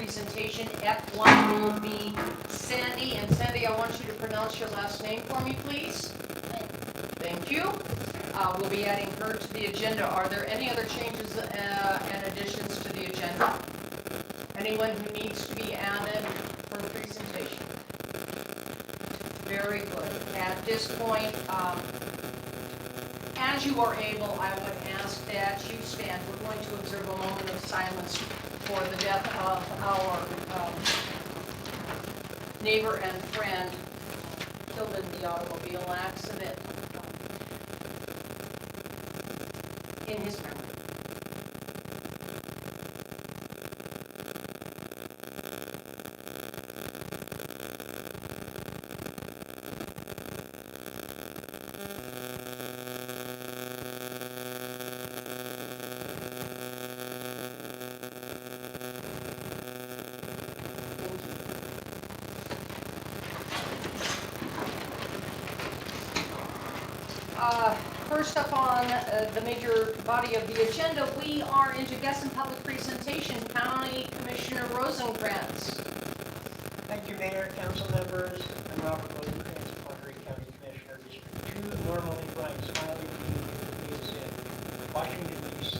presentation. F1 will be Sandy, and Sandy, I want you to pronounce your last name for me, please. Thank you. We'll be adding her to the agenda. Are there any other changes and additions to the agenda? Anyone who needs to be added for the presentation? Very good. At this point, as you are able, I would ask that you stand. We're going to observe a moment of silence for the death of our neighbor and friend killed in the automobile accident in his memory. First up on the major body of the agenda, we are into guest and public presentation. County Commissioner Rosenkrantz. Thank you, Mayor, council members. I'm Robert Rosenkrantz, Connery County Commissioner, District 2. Normally, Brian Smiley is in Washington, D.C.,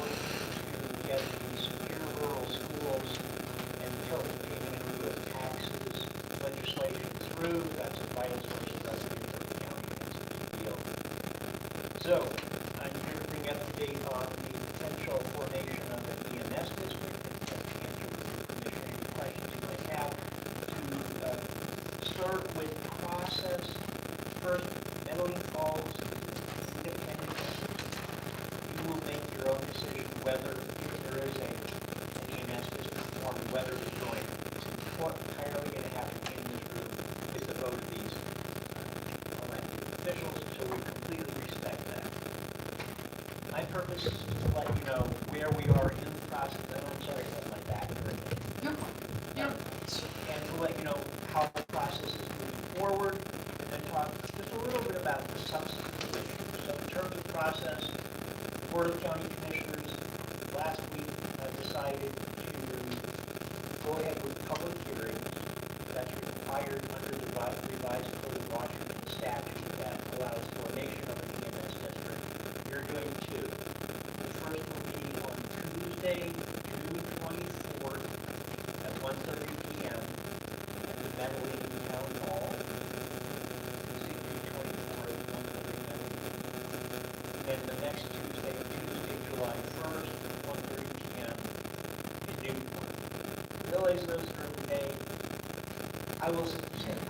working to get the secure rural schools and total payment in lieu of taxes legislation through. That's a vital source of revenue for the county. That's a big deal. So, I'm here to bring up to date on the potential formation of an EMS district and answer with permission any questions you might have. To start with process, first, Metaline Falls is an independent entity. You will make your own decision whether, if there is an EMS district formed, whether to join it. It's entirely going to happen in this room with the vote of these elected officials, so we completely respect that. My purpose is to let you know where we are in the process. I'm sorry about my back or anything. And to let you know how the process is moving forward, and talk just a little bit about the substantive issues. So in terms of process, the Board of County Commissioners last week decided to go ahead with public hearings. That's required under the revised Code of Washington statute that allows formation of an EMS district. You're doing two. The first will be on Tuesday, June 24th at 1:30 p.m. at the Metaline Town Hall. Tuesday, June 24th at 1:30 p.m. And the next Tuesday, July 1st at 1:30 p.m. in Newport. Realize those during the day.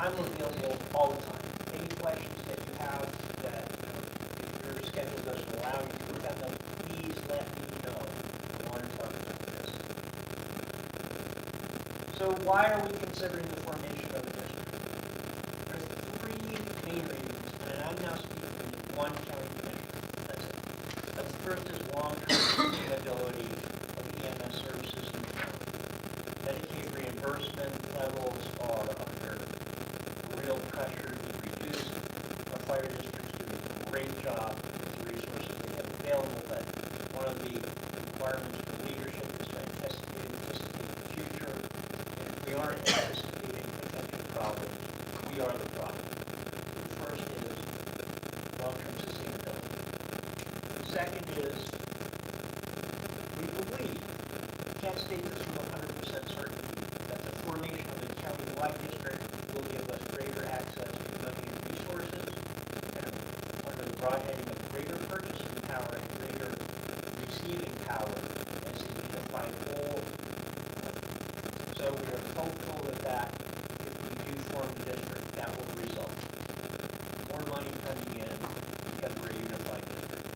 I'm available all the time. Any questions that you have that if your schedule doesn't allow you to attend them, please let me know. I want to talk about this. So why are we considering the formation of a district? There's three main reasons, and I'm now speaking to one county commissioner. That's it. The first is long-term sustainability of EMS services in the county. Medicaid reimbursement levels are under real pressure to be reduced. Our fire districts do a great job with the resources they have available, but one of the requirements for leadership is to anticipate the future. And if we aren't anticipating potential problems, we are the problem. The first is long-term sustainability. The second is we believe, can't state this with 100% certainty, that the formation of the county-wide district will give us greater access to money and resources, and under the broad heading of greater purchasing power and greater receiving power as a unified whole. So we are hopeful that if we do form the district, that will result. More money coming in because we're a unified district.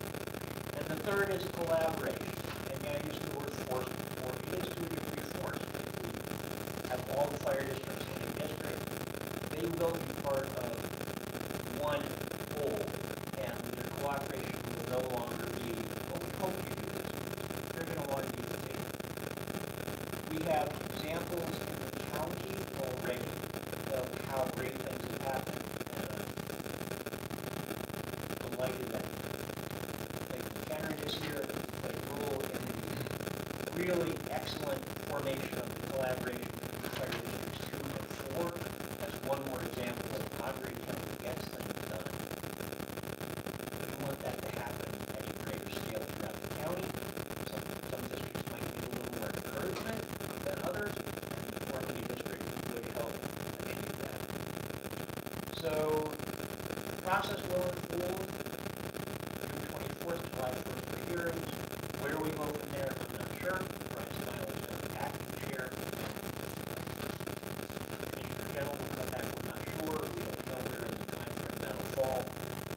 And the third is collaboration. And I used the word force before. It is to a degree forced. If we have all the fire districts in a district, they will be part of one whole, and their cooperation will no longer be, well, we hope you do this. They're going to want to be the same. We have examples in the county already of how great things have happened, and I'm delighted that Karen is here to play a role in the really excellent formation of the collaboration between fire districts 2 and 4. That's one more example of Padre County gets things done. We want that to happen at a greater scale throughout the county. Some districts might need a little more encouragement than others, and the Normandy district would help achieve that. So, the process will unfold June 24th, July 1st for hearings. Where we go from there, I'm not sure. Brian Smiley is the acting chair. Commissioner General will come back, we're not sure. We don't know where in the time frame that'll fall.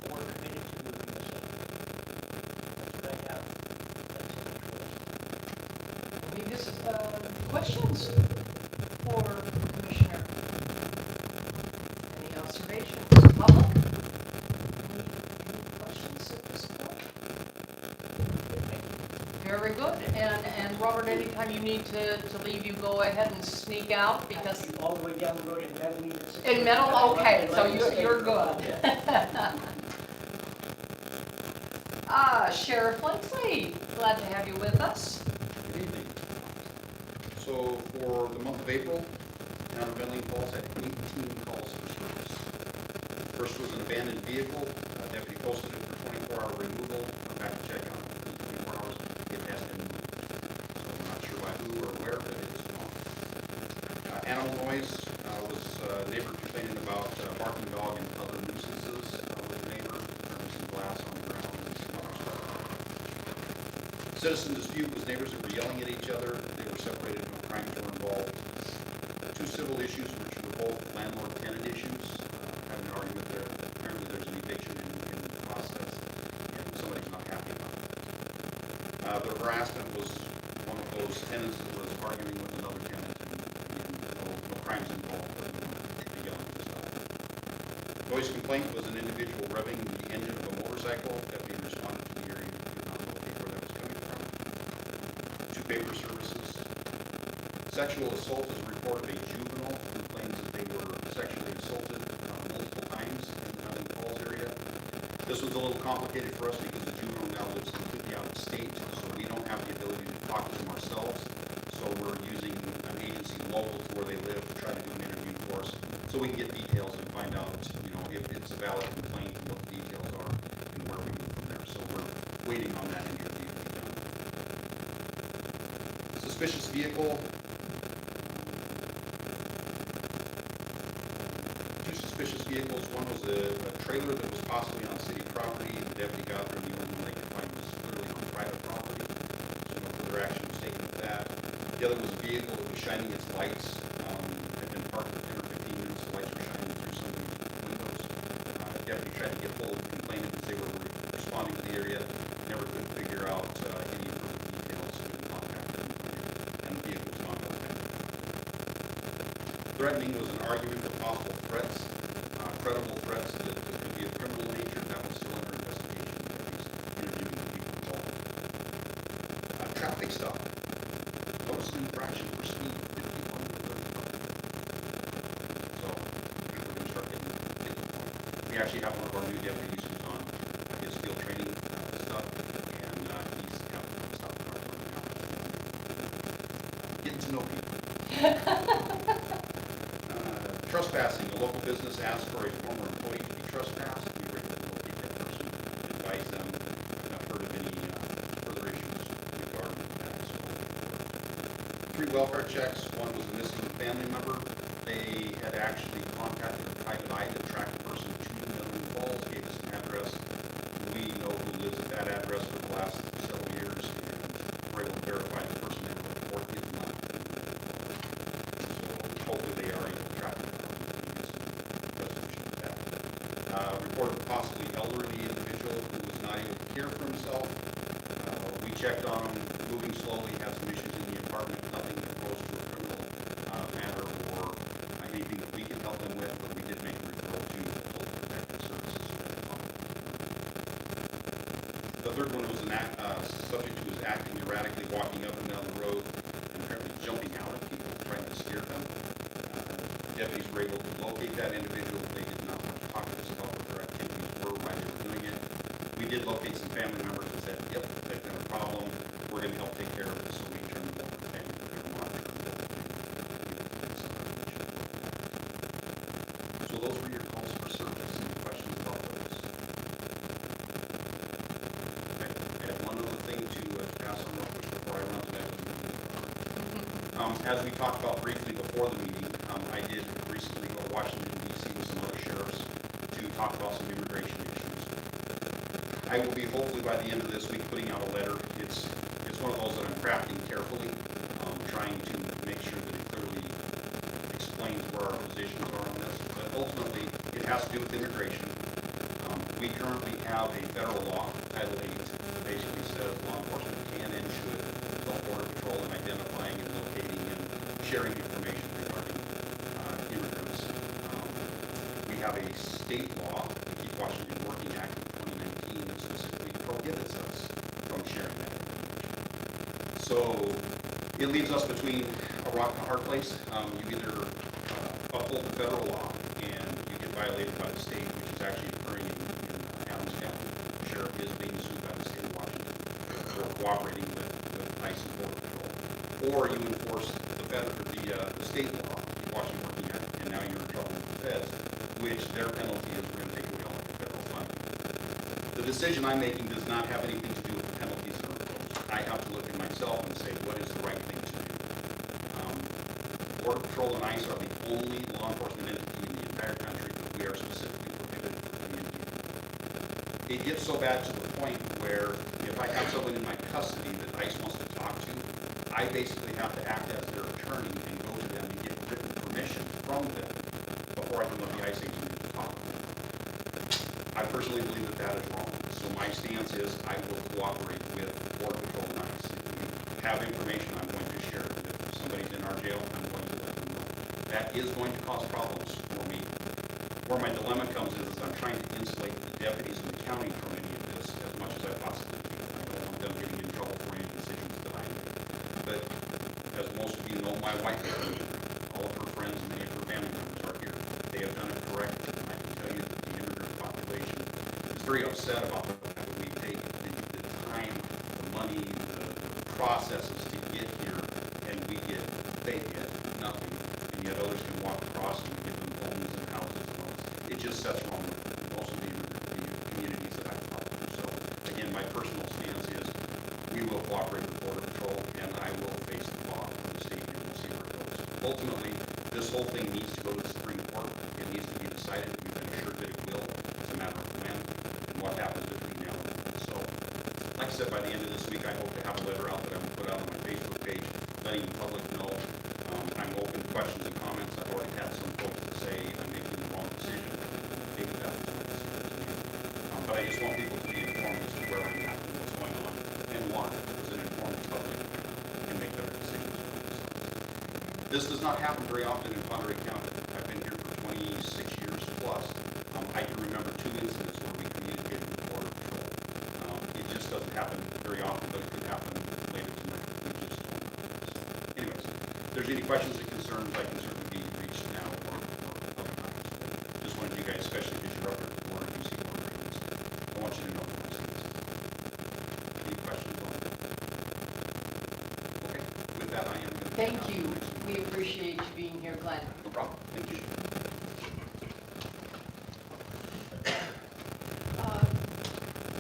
We're committed to moving this up. That's what I have. That's it. Any questions for Commissioner? Any observations? Public? Any questions at this point? Very good. And Robert, anytime you need to leave, you go ahead and sneak out because Actually, all the way down the road in Metaline. in metal. Okay, so you're good. Sheriff Lindsay, glad to have you with us. Good evening. So for the month of April, town of Metaline Falls had 18 calls for service. First was an abandoned vehicle. Deputy posted it for 24-hour removal. Went back to check on it within 24 hours. It has been moved. So I'm not sure by who or where, but it is gone. Animal noise was a neighbor complaining about barking dog and other nuisances with the neighbor. There some glass on the ground and some other stuff. Citizen dispute was neighbors that were yelling at each other. They were separated, no crimes were involved. Two civil issues, which were both landlord-tenant issues. Having an argument there. Apparently there's an eviction in the process, and somebody's not happy about it. The harassment was one of those tenants that was arguing with another tenant, and no crimes involved, but the yelling was done. Noise complaint was an individual revving the engine of a motorcycle. Deputy responded to the area, did not locate where that was coming from. Two paper services. Sexual assault is a report of a juvenile who claims that they were sexually assaulted multiple times in the Metaline Falls area. This was a little complicated for us because the juvenile now lives completely out of state, so we don't have the ability to talk to them ourselves. So we're using an agency local to where they live to try to do an interview for us, so we can get details and find out, if it's a valid complaint and what the details are and where we move from there. So we're waiting on that interview to be done. Suspicious vehicle. Two suspicious vehicles. One was a trailer that was possibly on city property. The deputy got there, and the only one they could find was clearly on private property. So no further action was taken with that. The other was a vehicle that was shining its lights. Had been parked for 10 or 15 minutes. The lights were shining through some of the windows. Deputy tried to get hold of the complainant as they were responding to the area. Never could figure out any further details. So we contacted them, and the vehicle was not open. Threatening was an argument with possible threats, credible threats that could be of criminal nature. That was still under investigation. He's interviewing the people involved. Traffic stop. Notice an infraction for speed, 51 to 35. So we're going to start getting to the point. We actually have one of our new deputies who's on his field training stuff, and he's got to stop in our firm now. Getting to know people. Trespassing. A local business asked for a former employee to be trespassed. We were able to locate that person, advise them, not heard of any further issues regarding that. So, 3 welfare checks. One was a missing family member. They had actually contacted a private eye to track the person to Metaline Falls, gave us an address. We know who lives at that address for the last several years, and we're able to verify the person they were reporting is not. So hopefully they are able to track them. Reported a possibly elderly individual who was not able to care for himself. We checked on him, moving slowly, had some issues in the apartment, nothing that goes to a criminal matter or anything that we can help them with, but we did make a referral to Local Protective Services. The third one was a subject who was acting erratically, walking up and down the road, and apparently jumping out at people, trying to scare them. Deputies were able to locate that individual. They did not want to talk to us about what their activities were, why they were doing it. We did locate some family members and said, yep, they've got a problem. We're going to help take care of it. So we turned them over to family. We're going to monitor them. As we talked about briefly before the meeting, I did recently go to Washington DC with some other sheriffs to talk about some immigration issues. I will be hopefully by the end of this week putting out a letter. It's one of those that I'm crafting carefully, trying to make sure that it clearly explains where our positions are on this. But ultimately, it has to do with immigration. We currently have a federal law, Title 8, that basically says law enforcement can and should help Border Patrol in identifying and locating and sharing information regarding immigrants. We have a state law, the Keep Washington Working Act of 2019, that specifically prohibits us from sharing that information. So it leaves us between a rock and a hard place. You either uphold the federal law and you get violated by the state, which is actually occurring in Adams County. The sheriff is being sued by the state of Washington for cooperating with ICE and Border Patrol. Or you enforce the state law, the Washington Working Act, and now you're in trouble with the feds, which their penalty is we're going to take away all the federal funding. The decision I'm making does not have anything to do with the penalties that are imposed. I have to look at myself and say, what is the right thing to do? Border Patrol and ICE are the only law enforcement entity in the entire country that we are specifically prohibited from communicating. It gets so bad to the point where if I have someone in my custody that ICE wants to talk to, I basically have to act as their attorney and go to them and get written permission from them before I can let the ICE agent to talk to them. I personally believe that that is wrong. So my stance is I will cooperate with Border Patrol and ICE. If we have information, I'm going to share it. If somebody's in our jail, I'm going to let them know. That is going to cause problems for me. Where my dilemma comes is I'm trying to insulate the deputies in the county from any of this as much as I possibly can. I don't want them getting in trouble for any decisions that I make. But as most of you know, my wife is here. All of her friends and many of her family members are here. They have done it correctly. And I can tell you that the immigrant population is very upset about the fact that we take the time, the money, the processes to get here, and they get nothing. And yet others can walk across and give them homes and houses and loans. It just sets wrong with most of the communities that I've talked to. So again, my personal stance is we will cooperate with Border Patrol, and I will face the law in the state, and we'll see where it goes. Ultimately, this whole thing needs to go to the Supreme Court. It needs to be decided. We've been assured that it will. It's a matter of when and what happens between now and then. So, like I said, by the end of this week, I hope to have a letter out that I'm going to put out on my Facebook page, letting the public know. I'm open to questions and comments. I've already had some folks that say I'm making the wrong decision. Maybe that was my decision to make. But I just want people to be informed as to where I'm at and what's going on and why, because an informed public can make better decisions for themselves. This does not happen very often in Ponderay County. I've been here for 26 years plus. I can remember 2 incidents where we communicated with Border Patrol. It just doesn't happen very often, but it could happen later tonight. We just don't know. So, anyways, if there's any questions or concerns, I can certainly be reached now or other times. Just wanted you guys, especially because you're up at the border, you see border things. I want you to know what I'm saying. Any questions on that? Okay, with that, I am going to... Thank you. We appreciate you being here, Glenn. No problem. Thank you.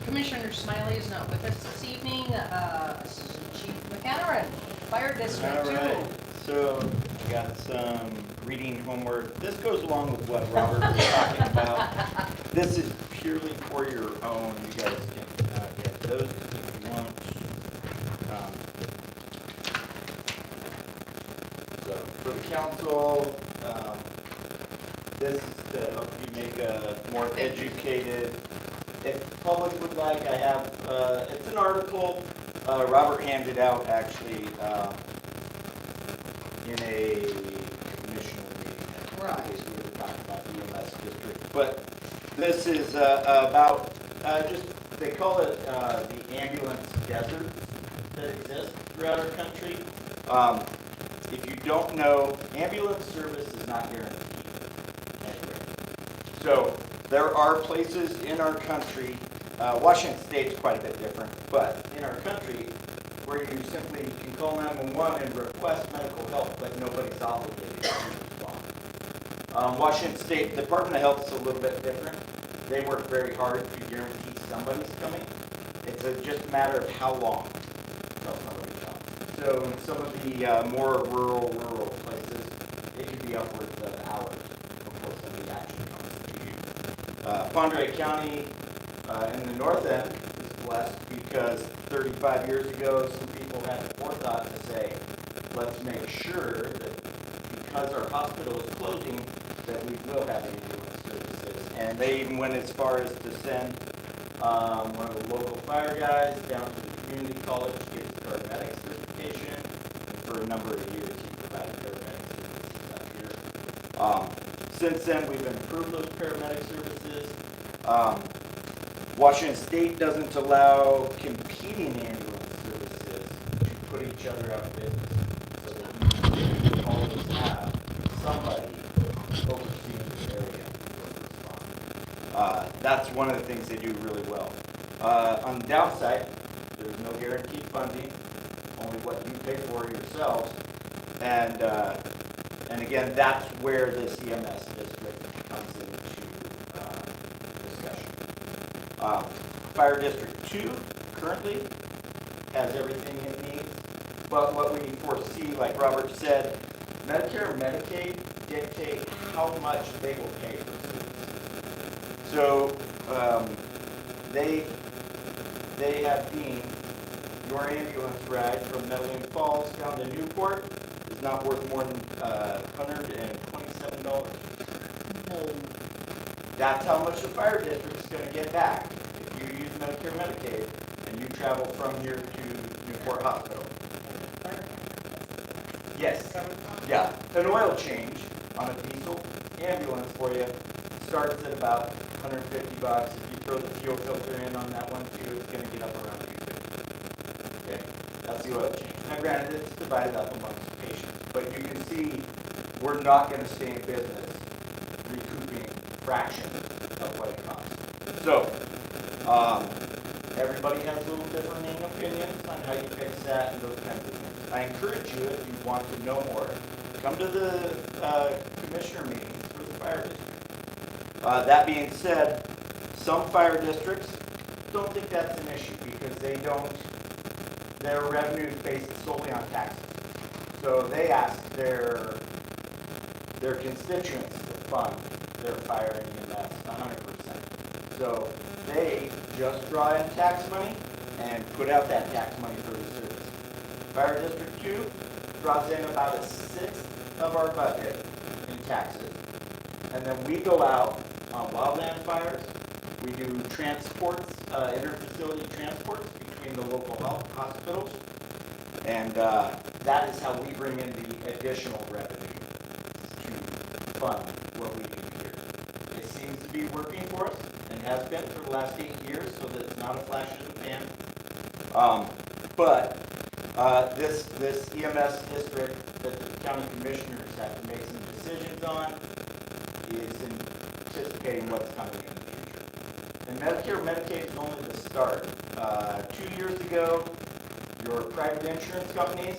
Commissioner Smiley is not with us this evening. Assistant Chief McEnroe, Fire District 2. All right, so I got some reading homework. This goes along with what Robert was talking about. This is purely for your own. You guys can get those if you want. So for the council, this is to help you make a more educated. If the public would like, I have, it's an article Robert handed out actually in a commissioner meeting. Right. We were talking about the EMS district. But this is about they call it the ambulance desert that exists throughout our country. If you don't know, ambulance service is not guaranteed anywhere. So there are places in our country, Washington State's quite a bit different, but in our country where you simply can call 911 and request medical help, but nobody's obligated to respond. Washington State Department of Health is a little bit different. They work very hard to guarantee somebody's coming. It's just a matter of how long until somebody's coming. So in some of the more rural places, it could be upwards of hours before somebody actually comes to you. Fondray County in the north end is blessed because 35 years ago, some people had the forethought to say, let's make sure that because our hospital is closing, that we will have ambulance services. And they even went as far as to send one of the local fire guys down to the community college to get his paramedic certification. And for a number of years, he provided paramedic services up here. Since then, we've improved those paramedic services. Washington State doesn't allow competing ambulance services to put each other out of business. So that we always have somebody overseeing the area for response. That's one of the things they do really well. On the downside, there's no guaranteed funding, only what you pay for yourselves. And again, that's where this EMS district comes into discussion. Fire District 2 currently has everything it needs, but what we foresee, like Robert said, Medicare and Medicaid dictate how much they will pay for services. So they have deemed your ambulance ride from Metaline Falls down to Newport is not worth more than $127. That's how much the fire district is going to get back if you use Medicare Medicaid and you travel from here to Newport Hospital. Yes. Yeah. An oil change on a diesel ambulance for you starts at about $150. If you throw the fuel filter in on that one too, it's going to get up around $250. Okay. That's the oil change. Now granted, it's divided up amongst patients, but you can see we're not going to stay in business recouping fraction of what it costs. So, everybody has a little differing opinions on how you fix that and those kinds of things. I encourage you, if you want to know more, come to the commissioner meetings for the fire district. That being said, some fire districts don't think that's an issue because their revenue is based solely on taxes. So they ask their constituents to fund their fire and EMS 100%. So they just draw in tax money and put out that tax money for the service. Fire District 2 draws in about 1/6 of our budget in taxes. And then we go out on wildland fires. We do transports, inter-facility transports between the local health hospitals. And that is how we bring in the additional revenue to fund what we do here. It seems to be working for us and has been for the last 8 years, so that it's not a flash in the pan. But this EMS district that the county commissioners have to make some decisions on is anticipating what's coming in the future. And Medicare and Medicaid is only the start. 2 years ago, your private insurance companies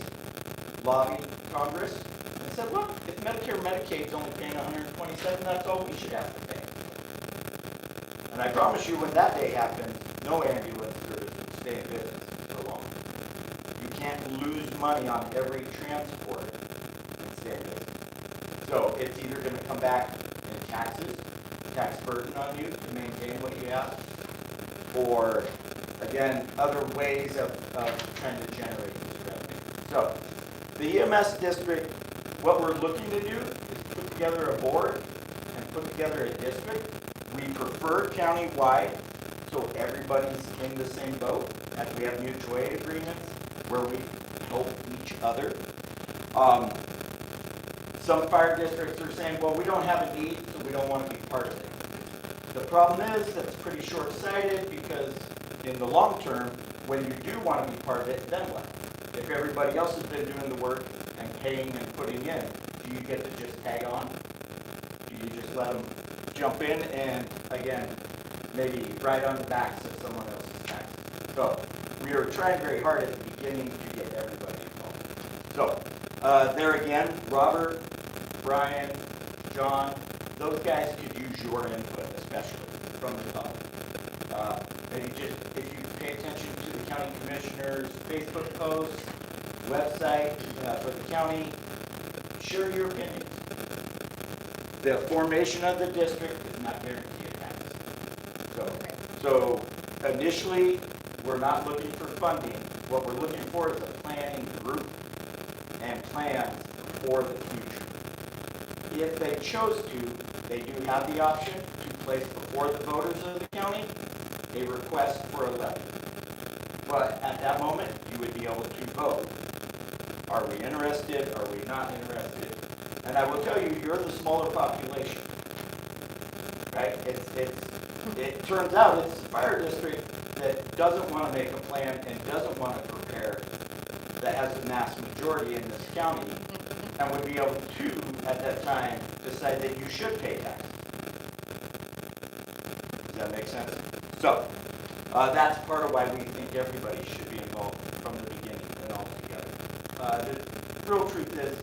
lobbied Congress and said, look, if Medicare and Medicaid is only paying $127, that's all we should have to pay. And I promise you, when that day happens, no ambulance service will stay in business for long. You can't lose money on every transport and stay in business. So it's either going to come back in taxes, tax burden on you to maintain what you have, or again, other ways of trying to generate this revenue. So the EMS district, what we're looking to do is put together a board and put together a district. We prefer countywide, so everybody's in the same boat, and we have mutual aid agreements where we help each other. Some fire districts are saying, well, we don't have a need, so we don't want to be part of it. The problem is that's pretty short-sighted because in the long term, when you do want to be part of it, then what? If everybody else has been doing the work and paying and putting in, do you get to just tag on? Do you just let them jump in and, again, maybe ride on the backs of someone else's taxes? So we are trying very hard at the beginning to get everybody involved. So there again, Robert, Brian, John, those guys could use your input, especially from the public. Maybe just if you pay attention to the county commissioner's Facebook posts, website for the county. Share your opinions. The formation of the district does not guarantee a tax. So initially, we're not looking for funding. What we're looking for is a planning group and plans for the future. If they chose to, they do have the option to place before the voters of the county a request for a levy. But at that moment, you would be able to vote. Are we interested? Are we not interested? And I will tell you, you're the smaller population, right? It turns out it's the fire district that doesn't want to make a plan and doesn't want to prepare, that has the mass majority in this county, and would be able to, at that time, decide that you should pay taxes. Does that make sense? So, that's part of why we think everybody should be involved from the beginning and all together. The real truth is,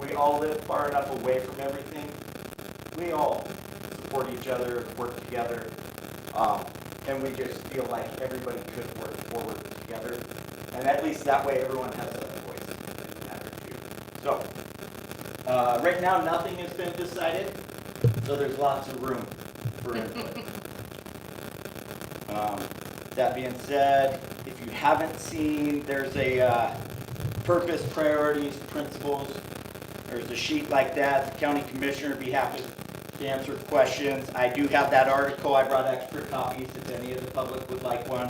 we all live far enough away from everything. We all support each other, work together, and we just feel like everybody could work forward together. And at least that way everyone has a voice in the matter too. So, right now nothing has been decided, so there's lots of room for input. That being said, if you haven't seen, there's a purpose, priorities, principles. There's a sheet like that. The county commissioner would be happy to answer questions. I do have that article. I brought extra copies if any of the public would like one.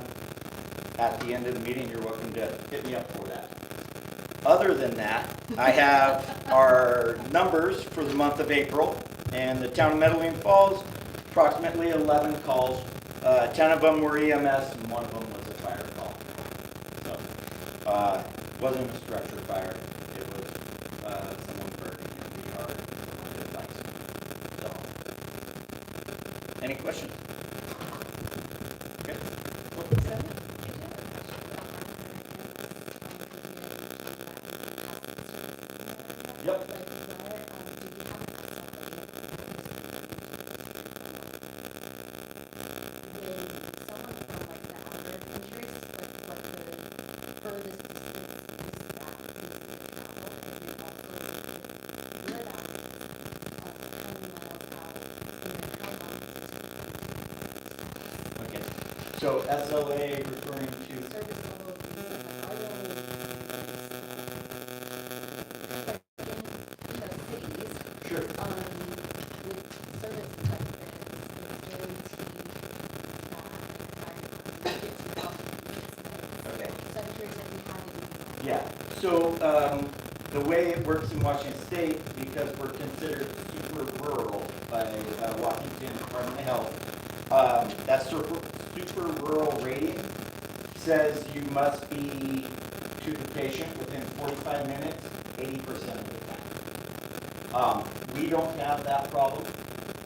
At the end of the meeting, you're welcome to hit me up for that. Other than that, I have our numbers for the month of April, and the town of Metaline Falls, approximately 11 calls. 10 of them were EMS, and 1 of them was a fire call. So, wasn't a structure fire. It was someone burning in the yard on their bikes. So, any questions? Okay. Yep. Okay. So SLA referring to Service level cities, sure. with service technicians, it's guaranteed Okay. so I'm curious if you have any. Yeah. So the way it works in Washington State, because we're considered super rural by Washington Department of Health, that super rural rating says you must be to the patient within 45 minutes, 80% of the time. We don't have that problem.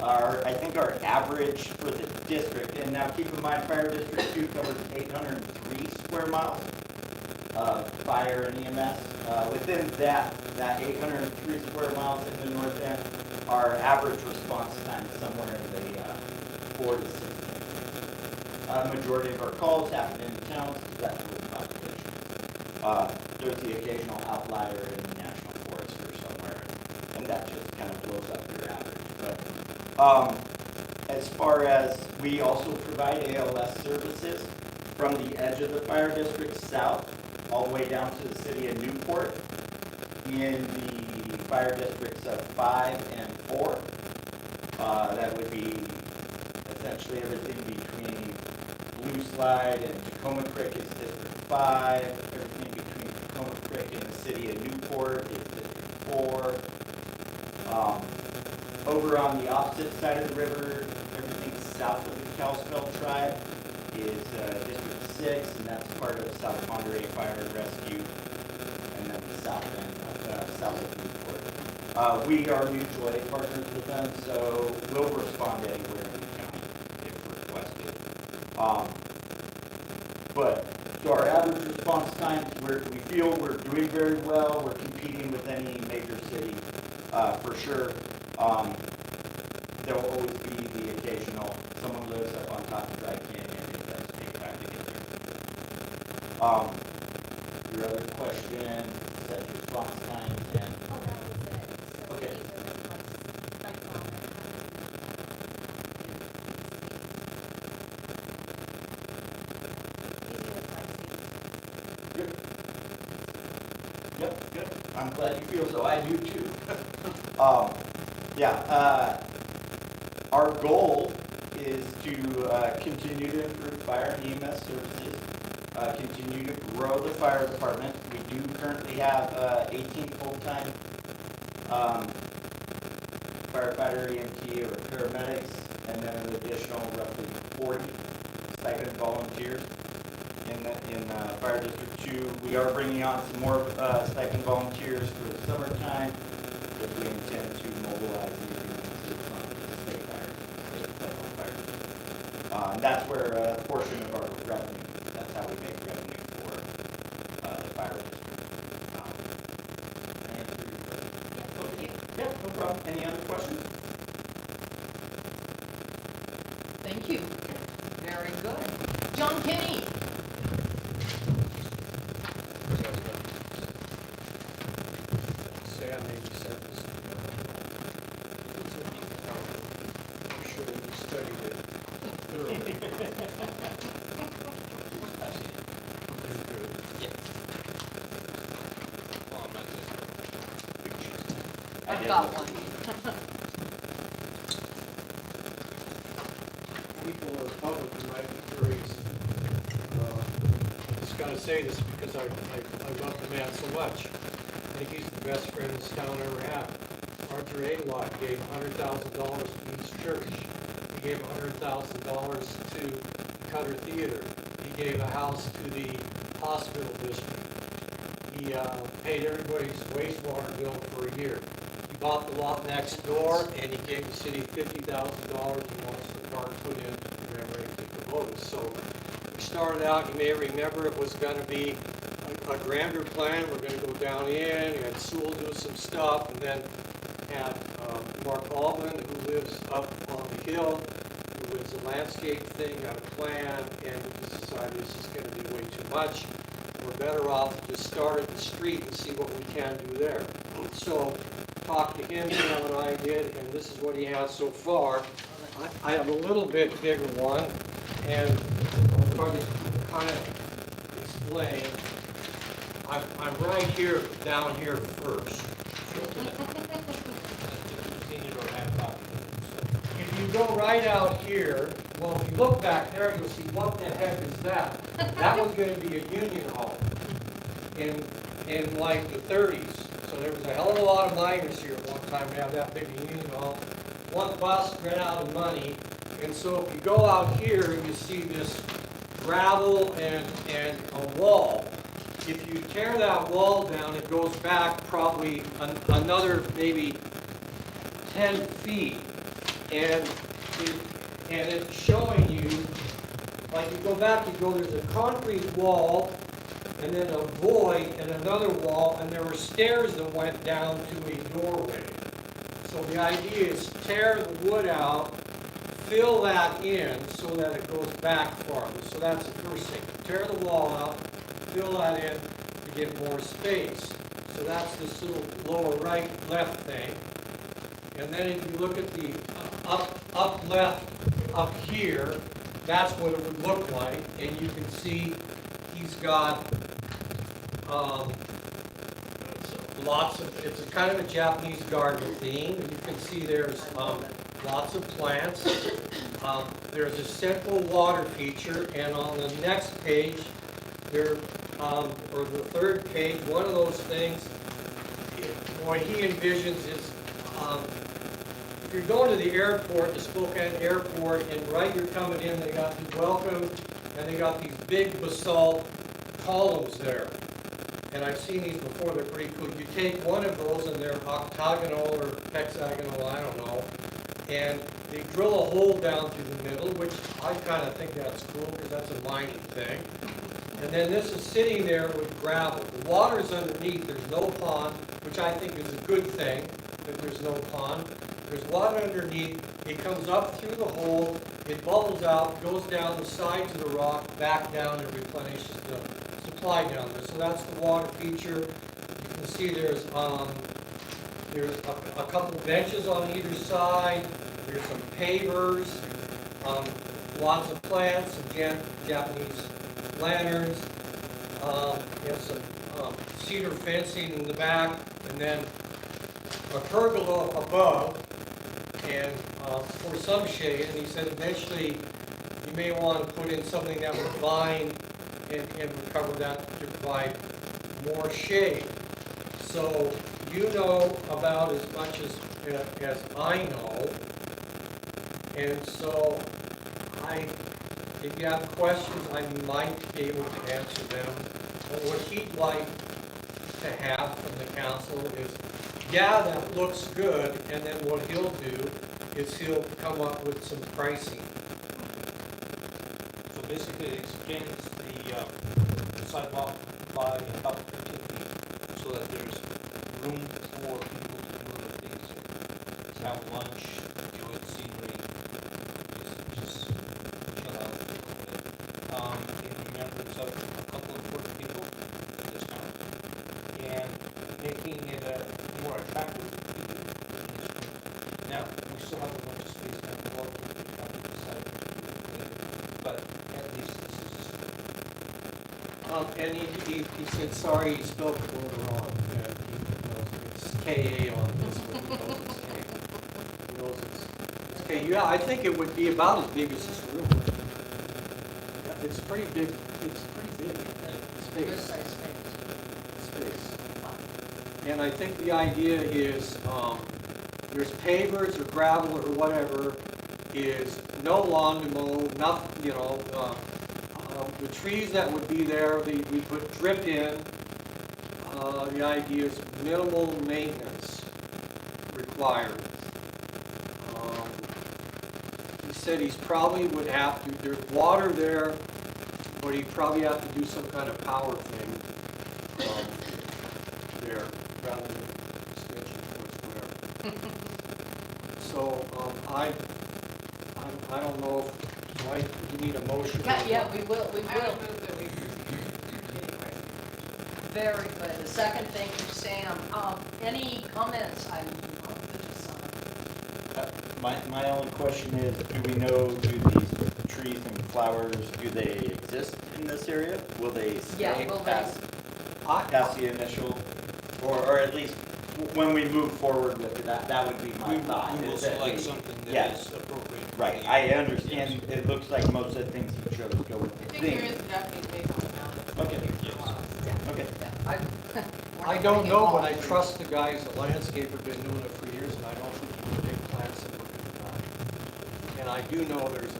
I think our average for the district, and now keep in mind, Fire District 2 covers 803 square miles of fire and EMS. Within that 803 square miles in the north end, our average response time is somewhere in the 4 to 6 minutes. Majority of our calls happen in the towns because that's where the population is. There's the occasional outlier in the national forest or somewhere, and that just kind of blows up your average. But as far as we also provide ALS services from the edge of the fire district south all the way down to the city of Newport in the fire districts of 5 and 4. That would be essentially everything between Blue Slide and Tacoma Creek is District 5. Everything between Tacoma Creek and the city of Newport is District 4. Over on the opposite side of the river, everything south of the Kalispell tribe is District 6, and that's part of South Monterey Fire and Rescue, and then the south end, south of Newport. We are mutual aid partners with them, so we'll respond anywhere in the county if requested. But so our average response times, we feel we're doing very well. We're competing with any major city for sure. There'll always be the occasional someone lives up on top of Dry Canyon and it does take time to get there. Your other question. response times and, Oh, that was it. So Okay. these are just like phone and these are the pricing. good. Yep, good. I'm glad you feel so. I do too. Our goal is to continue to improve fire and EMS services, continue to grow the fire department. We do currently have 18 full-time firefighter, EMT, or paramedics, and then an additional roughly 40 stipend volunteers in Fire District 2. We are bringing on some more stipend volunteers for the summertime, because we intend to mobilize these units to state fires, state level fires. And that's where a portion of our revenue, that's how we make revenue for the Fire District. Can I answer your question? Okay. Yeah, no problem. Any other questions? Thank you. Very good. John Kenny. Sam maybe said this. I'm sure you studied it thoroughly. I've got one. People or public who might be curious. I just gotta say this because I love the man so much. I think he's the best friend this town ever had. Arthur Aylott gave $100,000 to East Church. He gave $100,000 to the Cutter Theater. He gave a house to the hospital district. He paid everybody's wastewater bill for a year. He bought the lot next door and he gave the city $50,000 and wants the park put in to commemorate the Kubota. So we started out, you may remember, it was gonna be a grander plan. We're gonna go down in and Sewell do some stuff, and then had Mark Altman, who lives up on the hill, who lives a landscape thing, got a plan, and we just decided this is gonna be way too much. We're better off to just start at the street and see what we can do there. So talked to him, Sam and I did, and this is what he has so far. I have a little bit bigger one, and I'll probably kind of explain. I'm right here, down here first. If you go right out here, well, if you look back there, you'll see, what the heck is that? That was gonna be a union hall in like the 30s. So there was a hell of a lot of miners here at one time to have that big a union hall. One bus ran out of money, and so if you go out here, you see this gravel and a wall. If you tear that wall down, it goes back probably another maybe 10 feet. And it's showing you, like you go back, you go, there's a concrete wall, and then a void, and another wall, and there were stairs that went down to a doorway. So the idea is tear the wood out, fill that in so that it goes back farther. So that's the first thing. Tear the wall out, fill that in to get more space. So that's this little lower right, left thing. And then if you look at the up left up here, that's what it would look like. And you can see he's got lots of, it's a kind of a Japanese garden theme. And you can see there's lots of plants. There's a central water feature, and on the next page, there, or the third page, one of those things, what he envisions is, if you're going to the airport, the Spokane airport, and right you're coming in, they got the welcome, and they got these big basalt columns there. And I've seen these before, they're pretty cool. You take one of those, and they're octagonal or hexagonal, I don't know, and they drill a hole down through the middle, which I kind of think that's cool, because that's a mining thing. And then this is sitting there with gravel. The water's underneath, there's no pond, which I think is a good thing, that there's no pond. There's water underneath, it comes up through the hole, it bubbles out, goes down the sides of the rock, back down, and replenishes the supply down there. So that's the water feature. You can see there's a couple benches on either side, there's some pavers, lots of plants, some Japanese lanterns, you have some cedar fencing in the back, and then a pergola above, and for some shade, and he said eventually you may want to put in something that would vine and would cover that to provide more shade. So you know about as much as I know, and so if you have questions, I might be able to answer them. But what he'd like to have from the council is, yeah, that looks good, and then what he'll do is he'll come up with some pricing. So basically, it extends the sidewalk by about 15 feet, so that there's room for people to do other things, have lunch, enjoy the scenery, just chill out. And remember, it's a couple of 40 people in this town, and making it more attractive to people. Now, we still have a bunch of space down below, we have to decide to clean it, but at least this is a start. And he said, sorry, he spelled Corona wrong. And he knows it's K-A on this, but he knows it's K. He knows it's K. Yeah, I think it would be about as big as this room. Yeah, it's pretty big, Good space. size space. And I think the idea is, there's pavers or gravel or whatever, is no lawn to mow, nothing, the trees that would be there, we put drip in. The idea is minimal maintenance required. He said he's probably would have to, there's water there, but he'd probably have to do some kind of power thing there, rather than switching towards whatever. So, I don't know if, Mike, you need a motion? Yeah, we will. I would move that we Very good. The second, thank you, Sam. Any comments? I love the design. My only question is, do we know, do these trees and flowers, do they exist in this area? Will they Yeah, stay will they? past the initial, or at least when we move forward with it, that would be my thought. We will is that select we- something yeah. that is appropriate. Right, I understand, it looks like most of the things you chose go with I the think there theme. is a Japanese maple now. Okay, okay. Yeah, I don't know, but I trust the guys, the landscaper, been doing it for years, and I don't think you can take plants and look at the ground. And I do know there's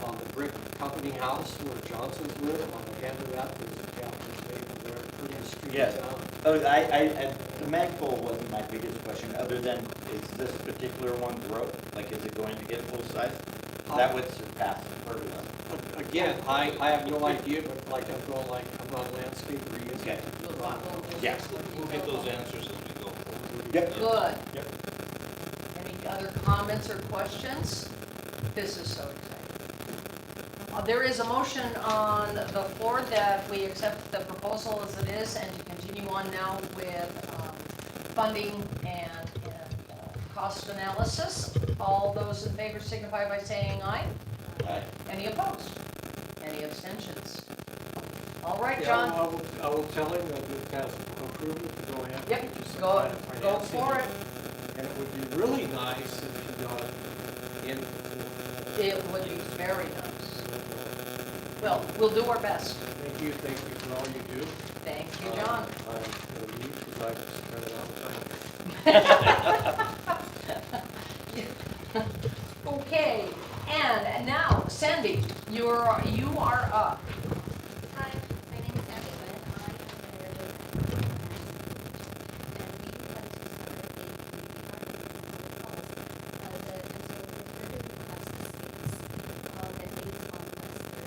on the brick company house where Johnson's live, on the end of that, there's a Japanese maple there, pretty street Yeah. down. Oh, the magpole wasn't my biggest question, other than, is this particular one growth? Like, is it going to get full size? That would surpass further. Again, I have no idea, but I'm not a landscaper, he is. Okay. Yeah. We'll get those answers as we go. Yep. Good. Yep. Any other comments or questions? This is so exciting. There is a motion on the floor that we accept the proposal as it is and to continue on now with funding and cost analysis. All those in favor signify by saying aye. Aye. Any opposed? Any abstentions? All right, Yeah, John. I will tell him that we've got approval to go ahead. Yep, and get you some go, kind of go financing. for it. And it would be really nice if you got it in. It would be very nice. Well, we'll do our best. Thank you for all you do. Thank you, John. I'm gonna leave because I've spent a lot of time. Okay, and now Sandy, you are up. Hi, my name is Abby Wynn. I am an area designer and we would like to start a community partnership with the conservative across the states that meets on Westford between the site is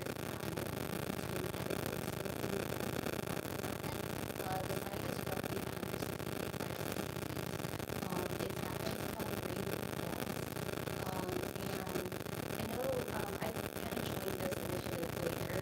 roughly 160 feet. It happens on a grade of flats. And I know I kind of joined this initiative later.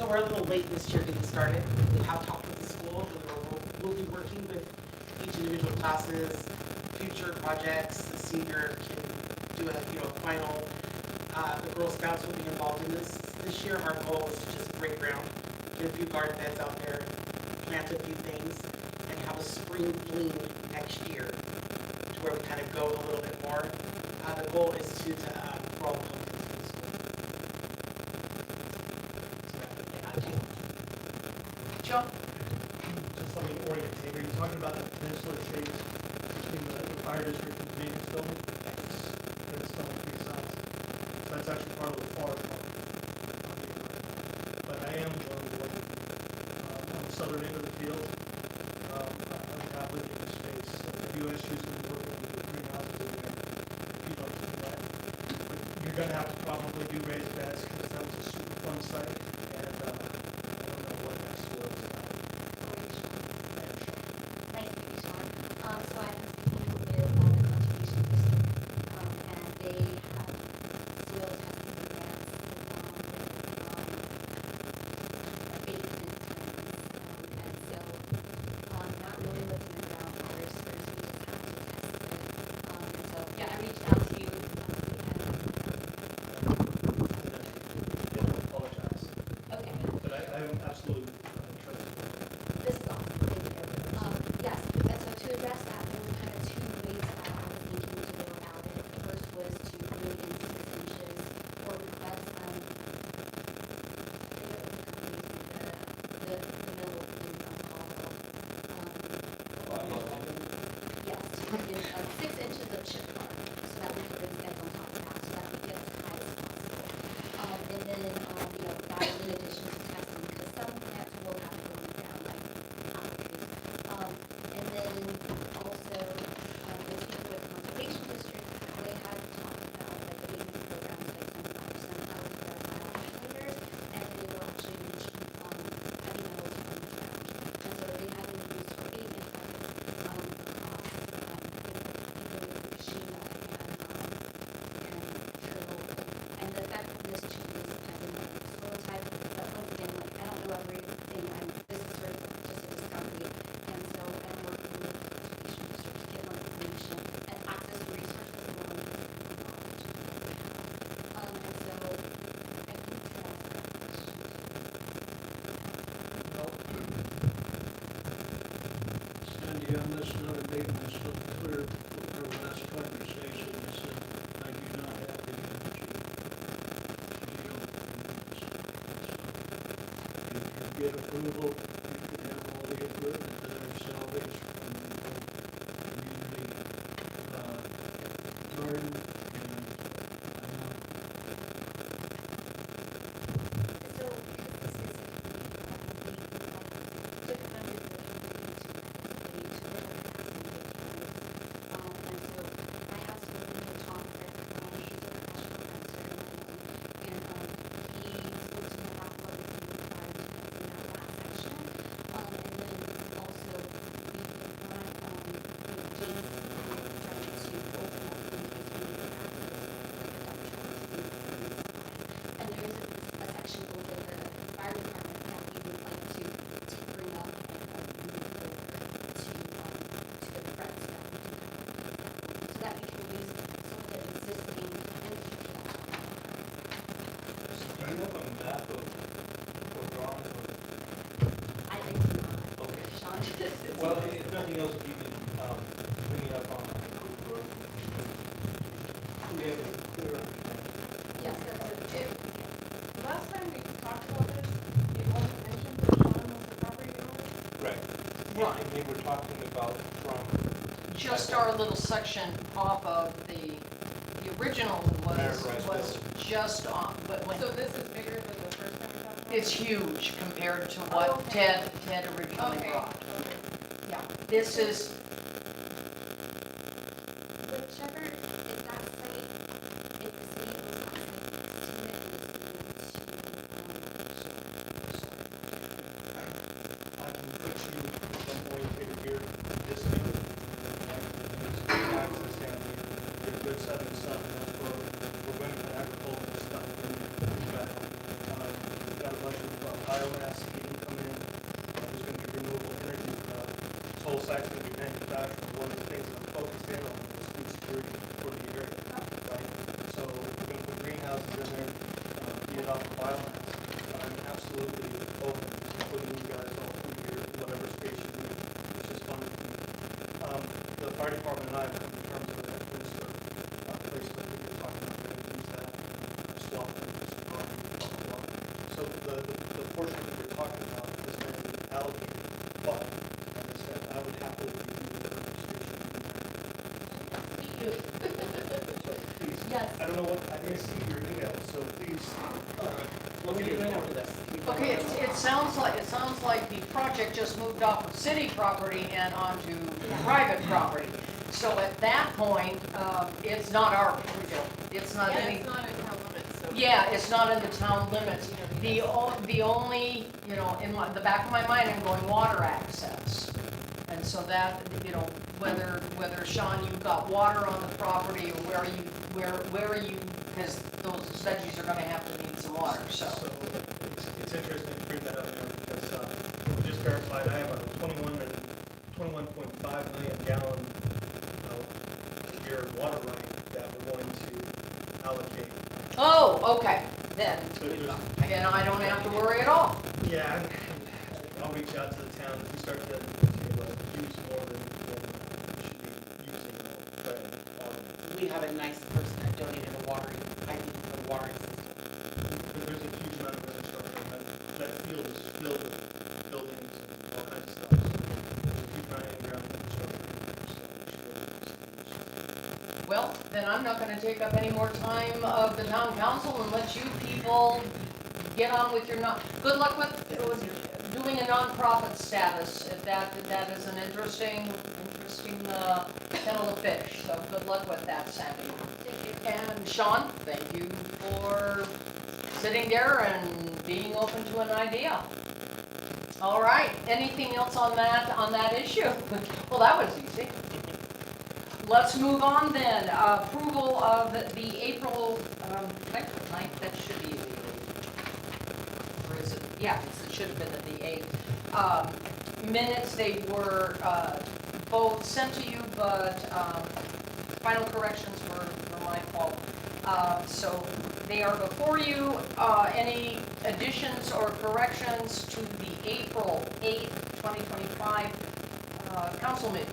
So we're a little late this year getting started. We have talked with the school, and we'll be working with each individual classes, future projects. The senior can do a final. The Girl Scouts will be involved in this year. Our goal is to just break ground, get a few garden beds out there, plant a few things, and have a spring fling next year to where we kind of go a little bit more. The goal is to grow pumpkins in the school. Joe? Just let me orientate. Are you talking about the peninsula shades between the fire district and the maintenance building? It's on three sides. So that's actually part of the far part. But I am going to look on the southern end of the field. I'm not living in space. WSU is going to be working on the greenhouses in there. If you'd like to do that. But you're going to have to probably do raised beds because that was a super fun site. And I don't know what next was about. Nice to meet you, Sean. So I've been speaking with the conservation district, and they have soil testing grants with basement times, and so not really looking at ground waters first, we just have to test it. And so yeah, I reached out to you. I apologize. Okay. But I am absolutely interested. This is awesome. Thank you. Yes, and so to address that, there were kind of two ways that I was thinking to go about it. The first was to bring in 6 inches or request, I think it was the middle thing yes, to bring in 6 inches of chip bark so that we could bring beds on top of that, so that we get as high as possible. And then, that is in addition to testing, because some plants will have to go down like apple trees. And then also, with people with conservation district, they had talked about like the baby programs like 25% out of their biologicators, and they were actually reaching heavy metals from the ground. And so they had introduced for abatement machine and the effectiveness changes depending on the soil type. But once again, like I don't know everything. This is sort of just a discovery, and so I'm working with the conservation district to get more information and access to resources and more knowledge. And so I think to answer that question. Sandy, on this another maintenance, to be clear, with our last conversation, I said, I do not have the energy to deal with this. If you get approval, you can have all the equipment that I've salvaged from the community garden, and I want So, because this is different vendors that are looking to look at and so I have spoken to Tom Frick, he's a professional fencer, and he spoke to me about what we can provide in that last section. And then also we can provide with Jason trying to open up in case we need access, like a dump truck, and there is a section over the fire department that we would like to bring up and move over to the front so that we can use some of the existing infrastructure. Do you have a map of, or drawing of? I think not. Okay. Sean. Well, if nothing else, you can, bring it up on the group or. We have a clear understanding. Yes, that's it. The last time we talked about this, it wasn't mentioned that Sean was the property owner. Right. Right. And they were talking about from. Just our little section off of the original was just on, but when, So this is bigger than the first time we talked about it? it's huge compared to Oh, what okay. Ted originally Okay. brought. Yeah, this is, Whichever, if that site, if the city owns that site, I can put you some orientated here, this thing, and access down here. Get a good 7 and 7, that's where we're going to put agricultural stuff in. We've got a bunch of site's gonna be manufactured, one of the things that I'm focused in on is food security for the area, right? So we're gonna put greenhouses in there, be it off of biomass. I'm absolutely open to putting you guys all through here, whatever space you need, it's just fun with me. The fire department and I have come to terms with that, there's a place that we were talking about, we're gonna use that, swap it, just property, blah, blah, blah. So the portion that we're talking about is going to be allocated, but, like I said, I would happily review the registration. So please, Yes. I don't know what, I didn't see your email, so please, What are you doing after this? Okay, it sounds like the project just moved off of city property and onto private property. So at that point, it's not our, it's not Yeah, any, it's not in town limits, so. yeah, it's not in the town limits. The only, in the back of my mind, I'm going water access. And so that, whether Sean, you've got water on the property, or where are you, because those veggies are gonna have to need some water, so. so it's interesting to bring that up here because we just verified I have a 21.5 million gallon year water right that we're going to allocate. Oh, okay, then So there's, I don't have to worry at all. yeah, and I'll reach out to the town if we start to use more than we should be using. But We have a nice person that donated a watering, piping for the watering system. there's a huge amount of infrastructure. That field is filled with buildings and all kinds of stuff. So there's a huge amount of in-ground infrastructure. Well, then I'm not gonna take up any more time of the town council and let you people get on with your good luck with doing a nonprofit status, if that is an interesting kettle of fish, so good luck with that, Sandy. And Sean, thank you for sitting there and being open to an idea. All right, anything else on that issue? Well, that was easy. Let's move on then. Approval of the April 9th, that should be the 8th. Or is it? Yeah, it should have been the 8th. Minutes, they were both sent to you, but final corrections were my fault. So they are before you. Any additions or corrections to the April 8th, 2025 council meeting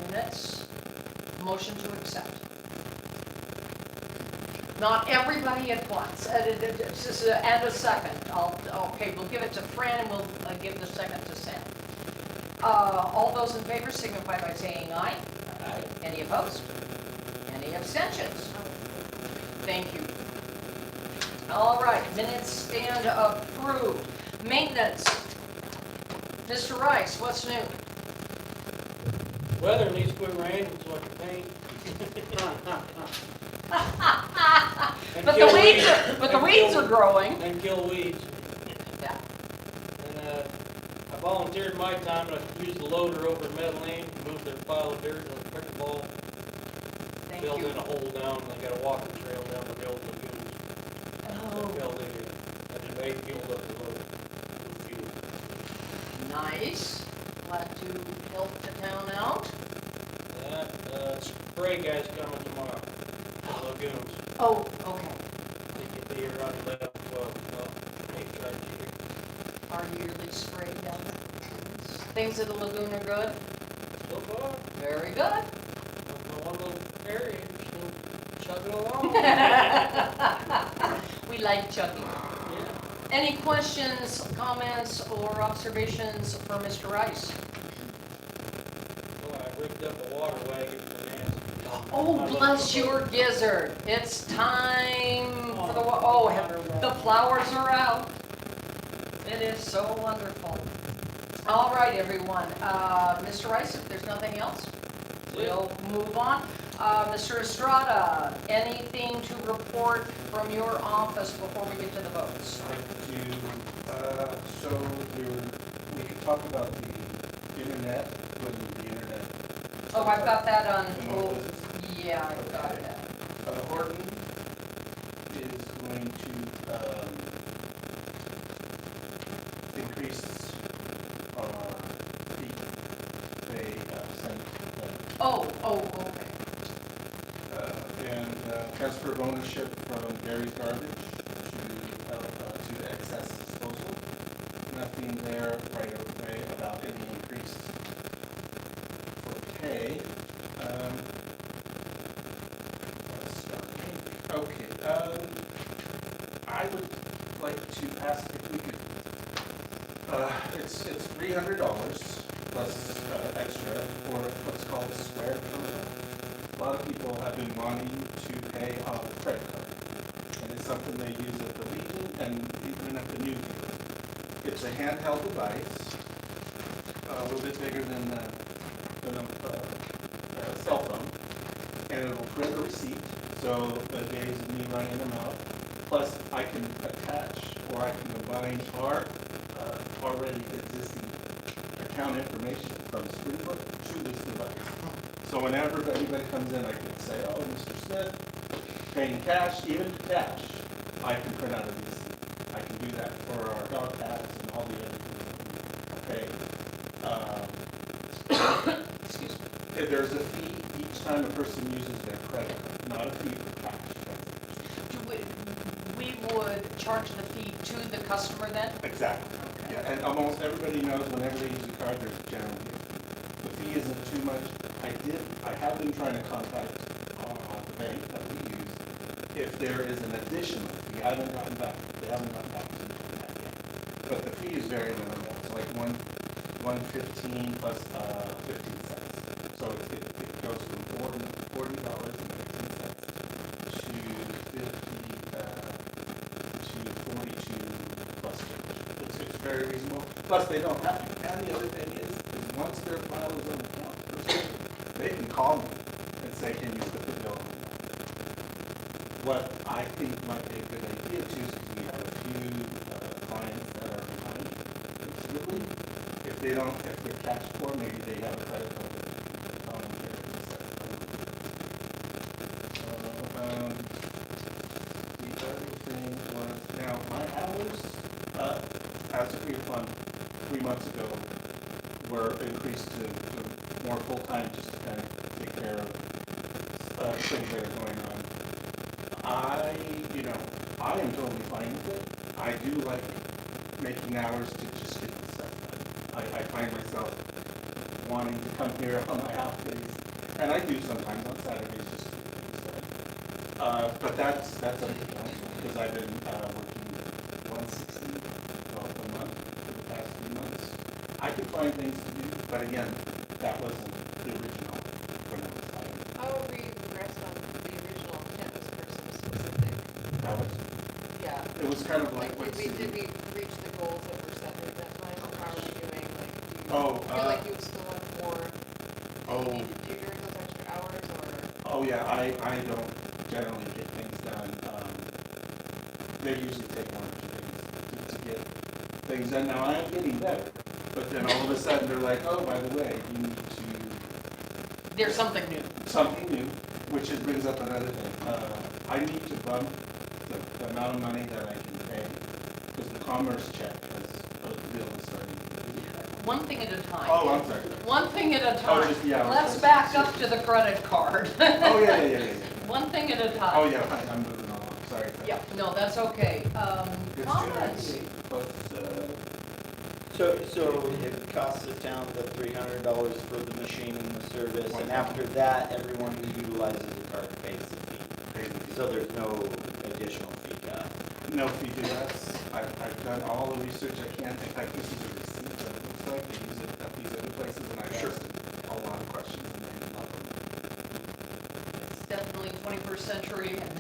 minutes? Motion to accept. Not everybody at once. And a second. Okay, we'll give it to Fran and we'll give the second to Sam. All those in favor signify by saying aye. Aye. Any opposed? Any abstentions? Thank you. All right, minutes stand approved. Maintenance. Mr. Rice, what's new? Weather needs to quit raining so I can paint. But the weeds are growing. And kill weeds. Yeah. And I volunteered my time, and I used the loader over at Metaline, moved their pile of dirt, and a pickleball, Thank filled you. in a hole down, and I got a walking trail down the old lagoons. Oh, Filled in, I did 8 fueled up the loader. with fuel. nice. Glad to help the town out. That, spray guy's coming tomorrow, the lagoons. Oh, okay. They get the air out of that, well, make try to keep it. Our yearly spray down there. Things at the lagoon are good? So far, Very good. one little area, just chugging along. We like chugging. Yeah. Any questions, comments, or observations for Mr. Rice? Well, I rigged up a water wagon for Nancy. Oh, bless your gizzard. It's time for the flowers are out. It is so wonderful. All right, everyone. Mr. Rice, if there's nothing else, we'll move on. Mr. Estrada, anything to report from your office before we get to the votes? So we could talk about the internet, whether the internet. Oh, I've got that on, Oh, yeah, I've got that. Horton is going to increase the Oh, okay. And transfer of ownership from Gary's Garbage to the excess disposal. Nothing there right away about any increase for pay. Okay, I would like to ask if we could, it's $300 plus extra for what's called a square terminal. A lot of people have been wanting to pay on a credit card, and it's something they use at the Legion and even at the new field. It's a handheld device, a little bit bigger than a cell phone, and it will print a receipt, so the days of me running them out. Plus, I can attach or I can combine our already existing account information from Springbrook to this device. So whenever anybody comes in, I can say, oh, Mr. Smith, paying cash, even cash, I can print out a receipt. I can do that for our dog pads and all the other things. Excuse me. If there's a fee each time a person uses their credit card, not a fee for cash. We would charge the fee to the customer then? Exactly. Okay. Yeah, and almost everybody knows whenever they use a card, there's generally a fee. The fee isn't too much. I have been trying to contact the bank that we use if there is an additional fee. They haven't gotten back to me on that yet. But the fee is very minimal. It's like $1.15 plus 15 cents. So it goes from $40.15 to 42 plus change. It's very reasonable. Plus, they don't have to. And the other thing is once their file is on the account, they can call me and say, can you put the bill on? What I think might be a good idea too is because we have a few clients that are behind considerably. If they're cash poor, maybe they have a credit card. The other thing was, now my hours, as agreed upon 3 months ago, were increased to more full-time just to kind of take care of things that are going on. I am totally fine with it. I do like making hours to just get the stuff done. I find myself wanting to come here on my off days, and I do sometimes on Saturdays just to get things done. But that's up to council, because I've been working 160 a month for the past 3 months. I could find things to do, but again, that wasn't the original when I was hired. How would we progress on the original campus person specific? That was, Yeah. it was kind of like Like, what's did we reach the goals that were set at that time, or how are we doing? Like, do you Oh, feel like you would still have more oh. you need to do during those extra hours, or? Oh, yeah, I don't generally get things done. They usually take 1 or 2 days to get things done. Now, I am getting better, but then all of a sudden they're like, oh, by the way, you need to, There's something new. something new, which brings up another thing. I need to bump the amount of money that I can pay, because the commerce check the bill is starting. One thing at a time. Oh, I'm sorry. One thing at a Oh, time. just, yeah. Let's back up to the credit card. Oh, yeah. One thing at a time. Oh, yeah, I'm moving on, sorry. Yeah, no, that's okay. It's Comments? 298 plus, So it costs the town the $300 for the machine and the service, and after that, everyone who utilizes the card pays the fee. So there's no additional fee to us. no fee to us. I've done all the research I can. In fact, this is a receipt that it looks like. They use it at these other places, and I've asked a lot of questions, and they love them. It's definitely 21st century, and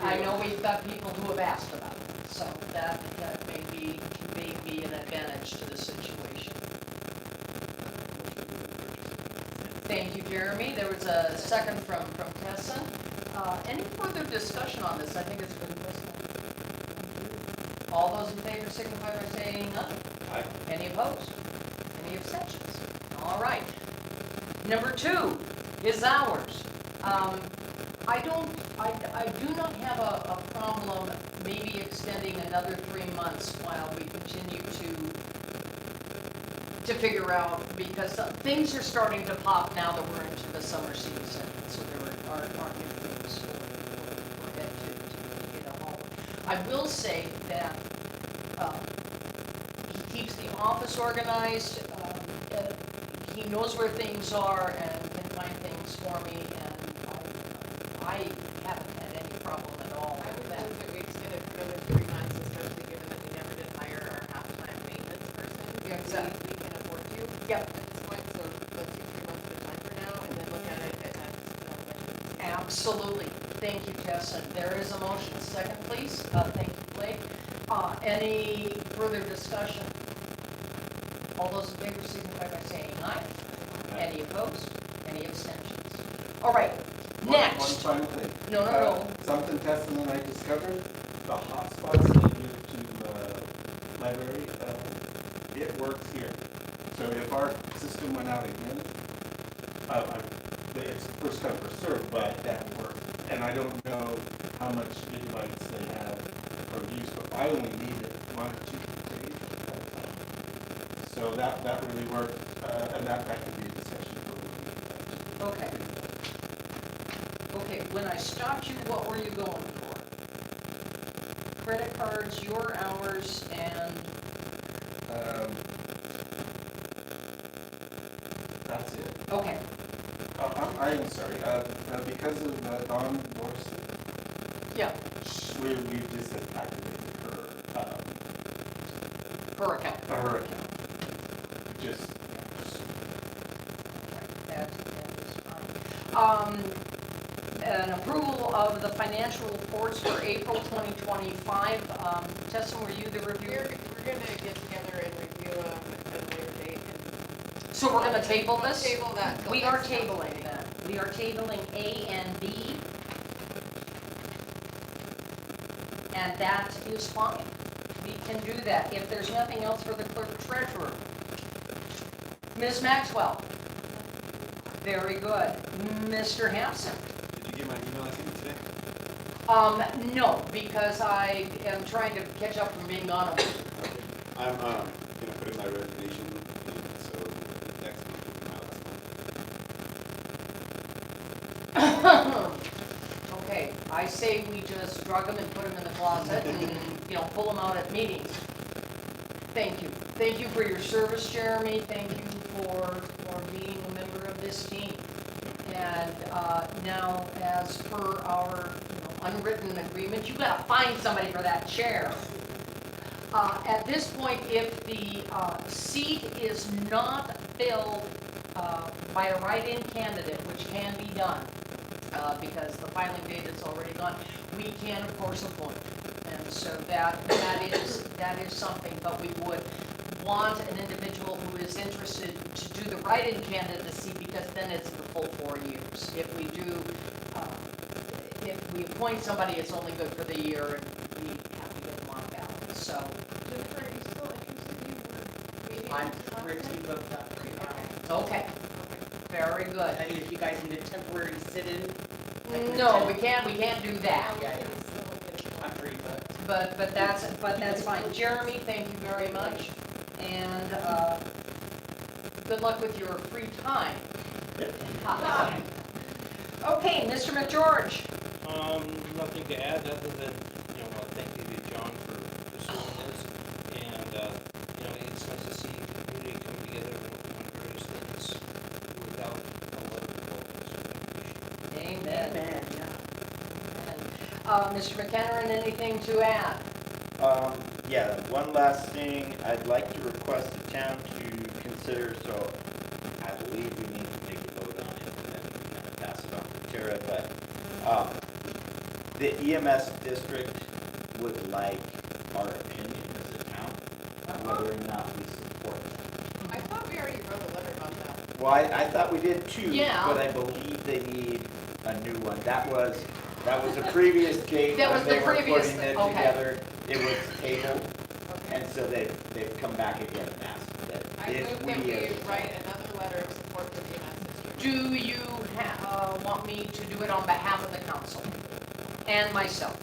I know we've got people who have asked about it, so that may be an advantage to the situation. Thank you, Jeremy. There was a second from Tessa. Any further discussion on this? I think it's been discussed. All those in favor signify by saying aye. Aye. Any opposed? Any abstentions? All right. Number 2 is hours. I do not have a problem maybe extending another 3 months while we continue to to figure out, because things are starting to pop now that we're into the summer season, so there are new things for Ed to get a hold of. I will say that he keeps the office organized, he knows where things are and can find things for me, and I haven't had any problem at all I with would that. move that we extend it for another 3 months, especially given that we never did hire our half-time maintenance person. Yeah, exactly. We can afford to Yep. at this point, so let's do 3 months at a time for now, and then look at it as budget. Absolutely. Thank you, Tess. And there is a motion. Second, please. Thank you, Blake. Any further discussion? All those in favor signify by saying aye. Any opposed? Any abstentions? All right, next. One final thing. No. Something Tessa and I discovered, the hotspots that you give to library, it works here. So if our system went out again, it's first come, first served, but that worked. And I don't know how much gigabytes they have for use, but I only needed 1 or 2 days at a time. So that really worked, and that could be a discussion for Okay. Okay, when I stopped you, what were you going for? Credit cards, your hours, and That's it. okay. I am sorry, because of Dawn Morrison, Yeah, we just activated per account. her account. Just That is fine. An approval of the financial reports for April 2025. Tessa, were you the reviewer? We're gonna get together and review them at a later date. And So we're gonna table we'll this? table that till We are next council tabling meeting. that. We are tabling A and B. And that is fine. We can do that. If there's nothing else for the clerk treasurer. Ms. Maxwell? Very good. Mr. Hampson? Did you get my email I sent you today? No, because I am trying to catch up from being gone. I'm gonna put in my resignation, and so next month will be my last month. Okay, I say we just drug them and put them in the closet and, pull them out at meetings. Thank you. Thank you for your service, Jeremy. Thank you for being a member of this team. And now, as per our unwritten agreement, you gotta find somebody for that chair. At this point, if the seat is not filled by a write-in candidate, which can be done, because the filing date is already gone, we can of course appoint. And so that is something, but we would want an individual who is interested to do the write-in candidacy, because then it's the full 4 years. If we do, if we appoint somebody, it's only good for the year, and we have to get them on ballot, so. Jennifer, are you still interested in I'm pretty booked up right now. Okay, very good. I mean, if you guys need a temporary sit-in. I can No, attend. we can't do that. Yeah, I'm pretty booked. But that's fine. Jeremy, thank you very much. And good luck with your free time. Okay, Mr. McGeorge. Nothing to add other than, thank you to John for pursuing this. And, it's nice to see the community come together on various things without a lot of focus. Amen. Amen, yeah. Mr. McHenry, anything to add? Yeah, one last thing, I'd like to request the town to consider, so I believe we need to take a vote on it and then we kind of pass it on to Tara, but, the EMS district would like our opinion as a town, whether or not we support them. I thought we already wrote a letter about that. Well, I thought we did too, Yeah. but I believe they need a new one. That was a previous date That when was they the were previous putting thing, it okay. together. It was tabled, and so they've come back again and asked that I if move we that we as a town- write another letter of support for the EMS district. Do you want me to do it on behalf of the council and myself?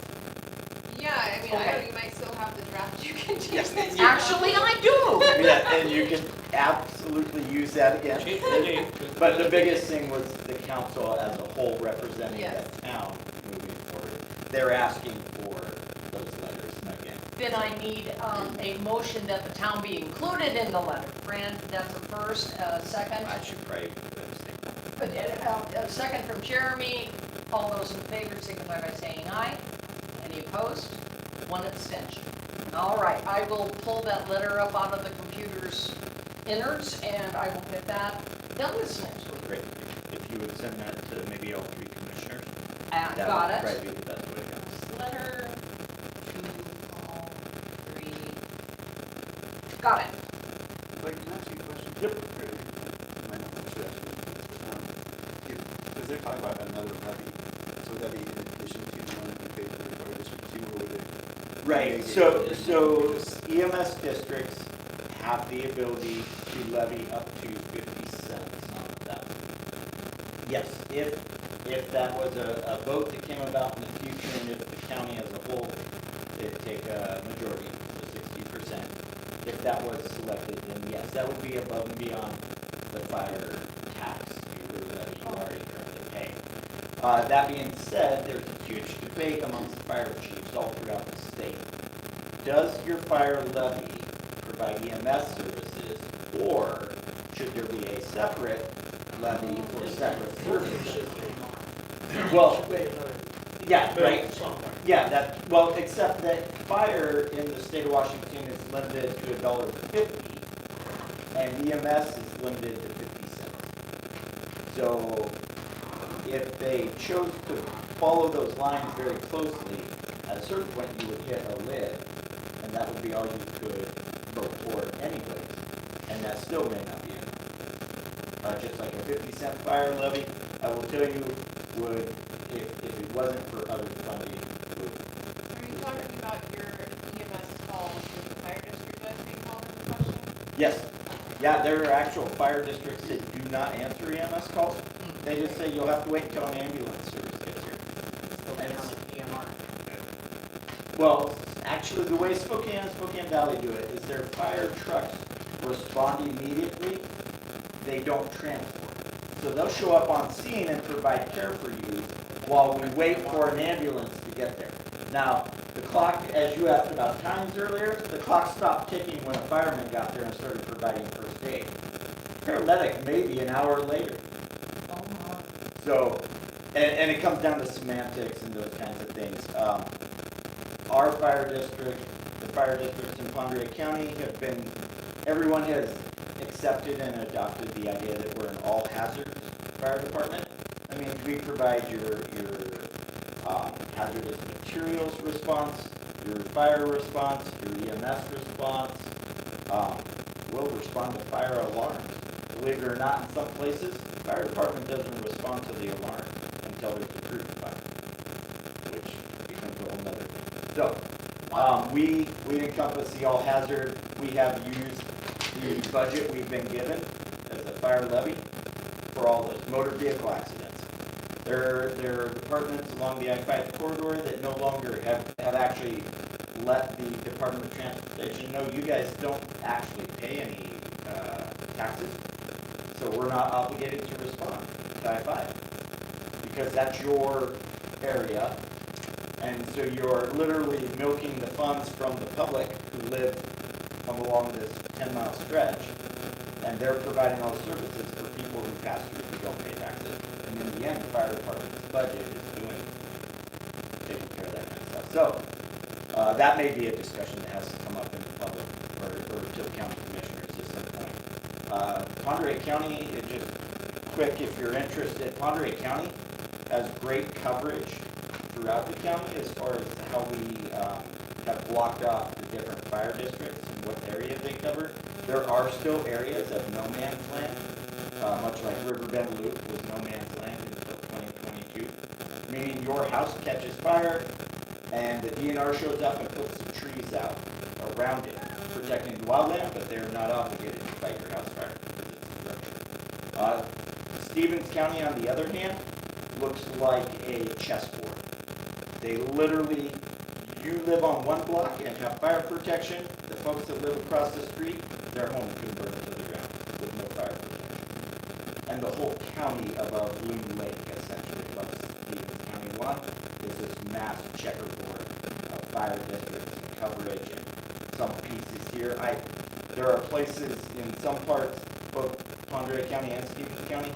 Yeah, I mean, I know you might still have the draft you can change. Yes, this you- Actually, I do. Yeah, and you can absolutely use that again. Change the date. But the biggest thing was the council as a whole representing Yes. the town moving forward. They're asking for those letters again. Then I need a motion that the town be included in the letter. Fran, that's a first, second. I should probably abstain. A second from Jeremy. All those in favor signify by saying aye. Any opposed? One abstention. All right, I will pull that letter up out of the computer's innards, and I will get that done this next week. Great. If you would send that to maybe all three commissioners. And that got would it. probably be the best way to go. This letter to all three. Got it. Like, can I ask you a question? Yep. You might not want to ask it. Because they're talking about another levy, so would that be in addition to the one that we paid for the water district two, or would it? Right, so EMS districts have the ability to levy up to 50 cents on that. Yes, if that was a vote that came about in the future, and if the county as a whole, it'd take a majority, so 60%. If that was selected, then yes, that would be above and beyond the fire tax that you already currently pay. That being said, there's a huge debate amongst fire chiefs all throughout the state. Does your fire levy provide EMS services, or should there be a separate levy for separate services? Well, yeah, right. Yeah, that, well, except that fire in the state of Washington is limited to $1.50, and EMS is limited to 50 cents. So if they chose to follow those lines very closely, at a certain point you would hit a lid, and that would be all you could vote for anyways, and that still may not be enough. Just like a 50-cent fire levy, I will tell you, would, if it wasn't for other funding, would. Are you talking about your EMS calls with the fire district that's being called into question? Yes, yeah, there are actual fire districts that do not answer EMS calls. They just say you'll have to wait until an ambulance service gets here. Well, actually, the way Spokane and Spokane Valley do it is their fire trucks respond immediately. They don't transport. So they'll show up on scene and provide care for you while we wait for an ambulance to get there. Now, the clock, as you asked about times earlier, the clock stopped ticking when a fireman got there and started providing first aid. Paramedic maybe an hour later. So, and it comes down to semantics and those kinds of things. Our fire district, the fire districts in Ponderosa County have been, everyone has accepted and adopted the idea that we're an all hazards fire department. I mean, we provide your hazardous materials response, your fire response, your EMS response. We'll respond to fire alarms. Believe it or not, in some places, fire department doesn't respond to the alarm until there's a proof fire, which becomes a whole nother thing. So, we encompass the all hazard. We have used the budget we've been given as a fire levy for all those motor vehicle accidents. There are departments along the I-5 corridor that no longer have actually let the Department of Transportation know you guys don't actually pay any taxes, so we're not obligated to respond to I-5 because that's your area, and so you're literally milking the funds from the public who live along this 10-mile stretch, and they're providing all the services for people who pass through who don't pay taxes. And in the end, the fire department's budget is taking care of that kind of stuff. So that may be a discussion that has to come up in the public or to the county commissioners at some point. Ponderosa County, just quick, if you're interested, Ponderosa County has great coverage throughout the county as far as how we have blocked off the different fire districts and what area they cover. There are still areas of no man's land, much like Riverbend Loop was no man's land until 2022, meaning your house catches fire and the DNR shows up and puts some trees out around it, protecting the wildland, but they're not obligated to fight your house fire because it's structure. Stevens County, on the other hand, looks like a chessboard. They literally, you live on one block and have fire protection, the folks that live across the street, their home can burn to the ground with no fire protection. And the whole county above Loon Lake, essentially, above Stevens County 1, is this mass checkerboard of fire districts and coverage and some pieces here. There are places in some parts, both Padre County and Stevens County,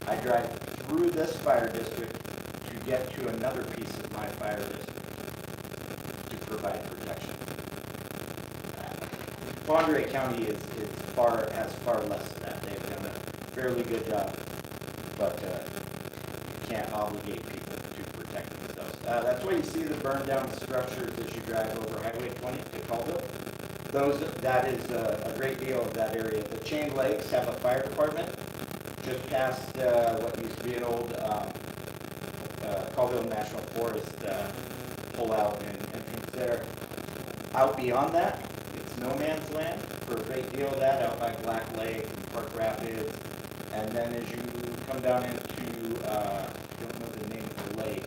I drive through this fire district to get to another piece of my fire district to provide protection. Padre County has far less of that. They've done a fairly good job, but you can't obligate people to protect themselves. That's why you see the burned down structures as you drive over Highway 20 to Caldwell. That is a great deal of that area. The Chain Lakes have a fire department just past what used to be an old Caldwell National Forest pullout and entrance there. Out beyond that, it's no man's land for a great deal of that, out by Black Lake and Park Rapids. And then as you come down into, I don't know the name of the lake,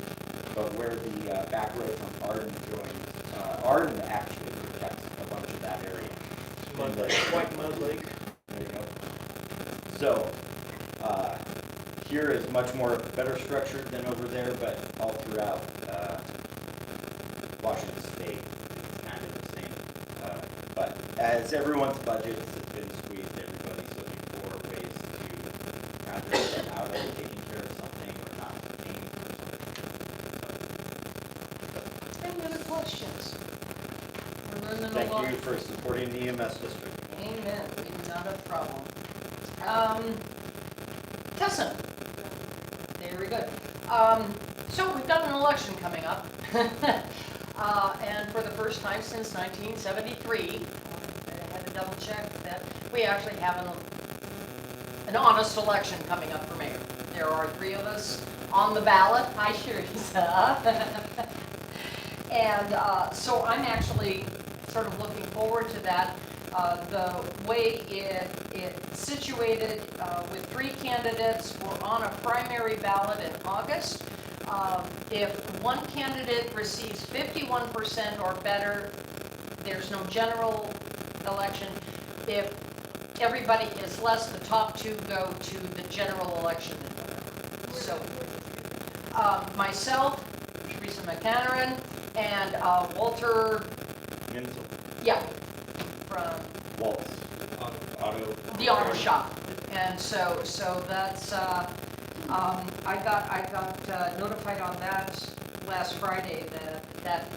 but where the back road from Arden joins, Arden actually protects a bunch of that area. White Mud Lake. There you go. So, here is much more better structured than over there, but all throughout Washington State, it's kind of the same. But as everyone's budgets have been squeezed, everybody's looking for ways to either get out of taking care of something or not paying for something. Any other questions? Thank you for supporting the EMS district. Amen, not a problem. Tessin. Very good. So we've got an election coming up. And for the first time since 1973, I had to double check that we actually have an honest election coming up for mayor. There are 3 of us on the ballot. Hi, Sharisa. And so I'm actually sort of looking forward to that. The way it's situated with 3 candidates, we're on a primary ballot in August. If one candidate receives 51% or better, there's no general election. If everybody is less, the top 2 go to the general election in November. So myself, Teresa McCannaran, and Walter, yeah, from Waltz. the auto shop. And so that's, I got notified on that last Friday that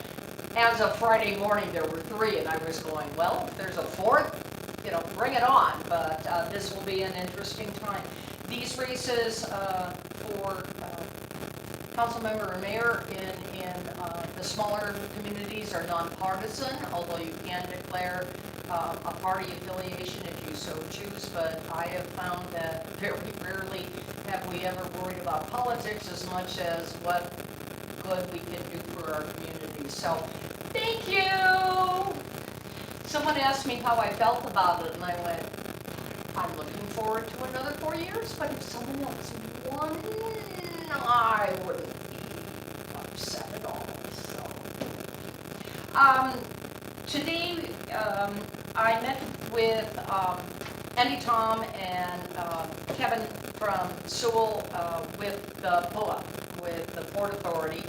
as of Friday morning, there were 3, and I was going, well, if there's a 4th, bring it on. But this will be an interesting time. These races for council member or mayor in the smaller communities are nonpartisan, although you can declare a party affiliation if you so choose. But I have found that very rarely have we ever worried about politics as much as what good we can do for our community. So, thank you! Someone asked me how I felt about it, and I went, I'm looking forward to another 4 years, but if someone else won, I wouldn't be upset at all. So, today, I met with Andy, Tom, and Kevin from Sewell with the POA, with the Port Authority.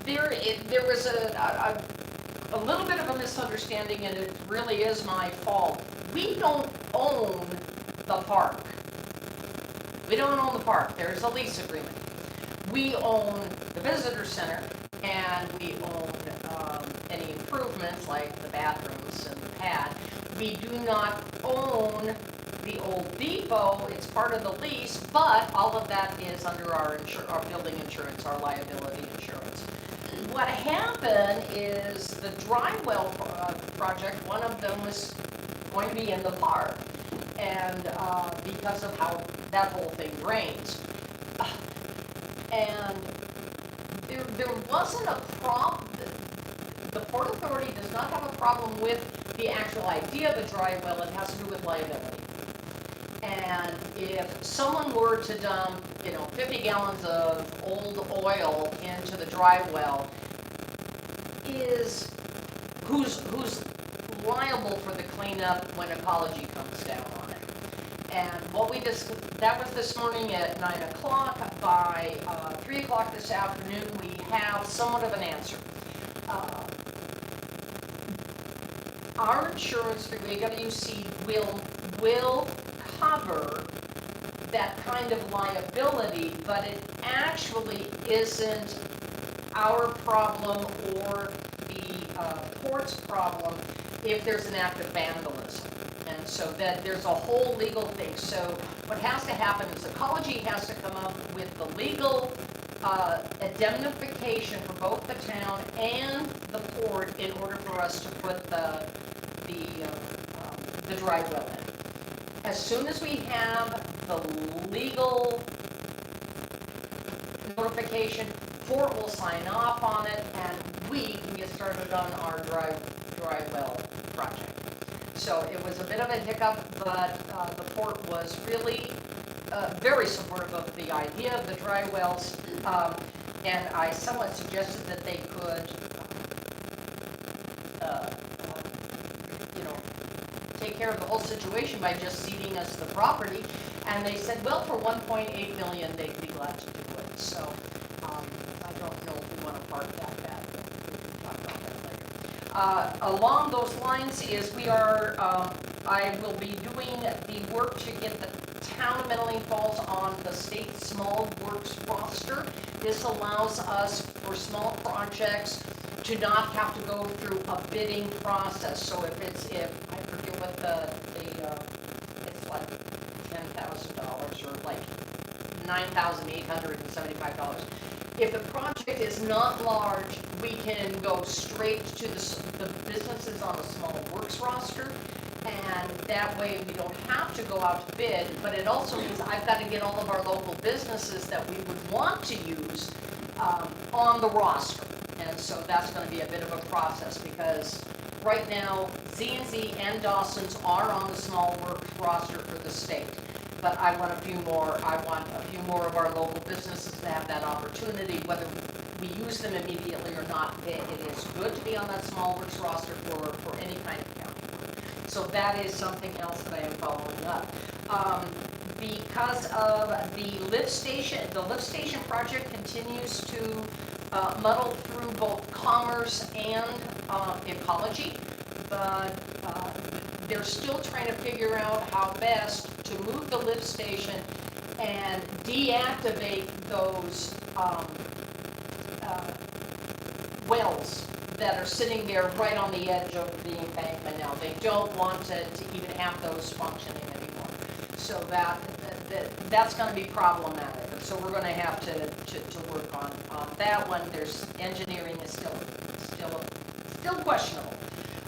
There was a little bit of a misunderstanding, and it really is my fault. We don't own the park. We don't own the park. There's a lease agreement. We own the visitor center, and we own any improvements like the bathrooms and the pad. We do not own the old depot. It's part of the lease, but all of that is under our building insurance, our liability insurance. What happened is the dry well project, one of them was going to be in the park, and because of how that whole thing drains. And there wasn't a problem. The Port Authority does not have a problem with the actual idea of the dry well. It has to do with liability. And And if someone were to dump, 50 gallons of old oil into the dry well, who's liable for the cleanup when ecology comes down on it? And that was this morning at 9 o'clock. By 3 o'clock this afternoon, we have somewhat of an answer. Our insurance through AWC will cover that kind of liability, but it actually isn't our problem or the port's problem if there's an act of vandalism. And so that there's a whole legal thing. So what has to happen is ecology has to come up with the legal indemnification for both the town and the port in order for us to put the dry well in. As soon as we have the legal notification, port will sign off on it, and we can get started on our dry well project. So it was a bit of a hiccup, but the port was really very supportive of the idea of the dry wells, and I somewhat suggested that they could, take care of the whole situation by just ceding us the property. And they said, well, for 1.8 million, they'd be glad to do it. So I don't know if we want to park that bad. We can talk about that later. Along those lines is I will be doing the work to get the town of Metaline Falls on the state small works roster. This allows us for small projects to not have to go through a bidding process. So if I forget what it's like $10,000 or like $9,875. If the project is not large, we can go straight to the businesses on the small works roster, and that way we don't have to go out to bid, but it also means I've got to get all of our local businesses that we would want to use on the roster. And so that's going to be a bit of a process, because right now Z&Z and Dawson's are on the small works roster for the state. But I want a few more of our local businesses to have that opportunity, whether we use them immediately or not. It is good to be on that small works roster for any kind of county work. So that is something else that I am following up. Because of the lift station project continues to muddle through both commerce and ecology, but they're still trying to figure out how best to move the lift station and deactivate those wells that are sitting there right on the edge of the embankment now. They don't want to even have those functioning anymore. So that's going to be problematic. So we're going to have to work on that one. There's engineering is still questionable.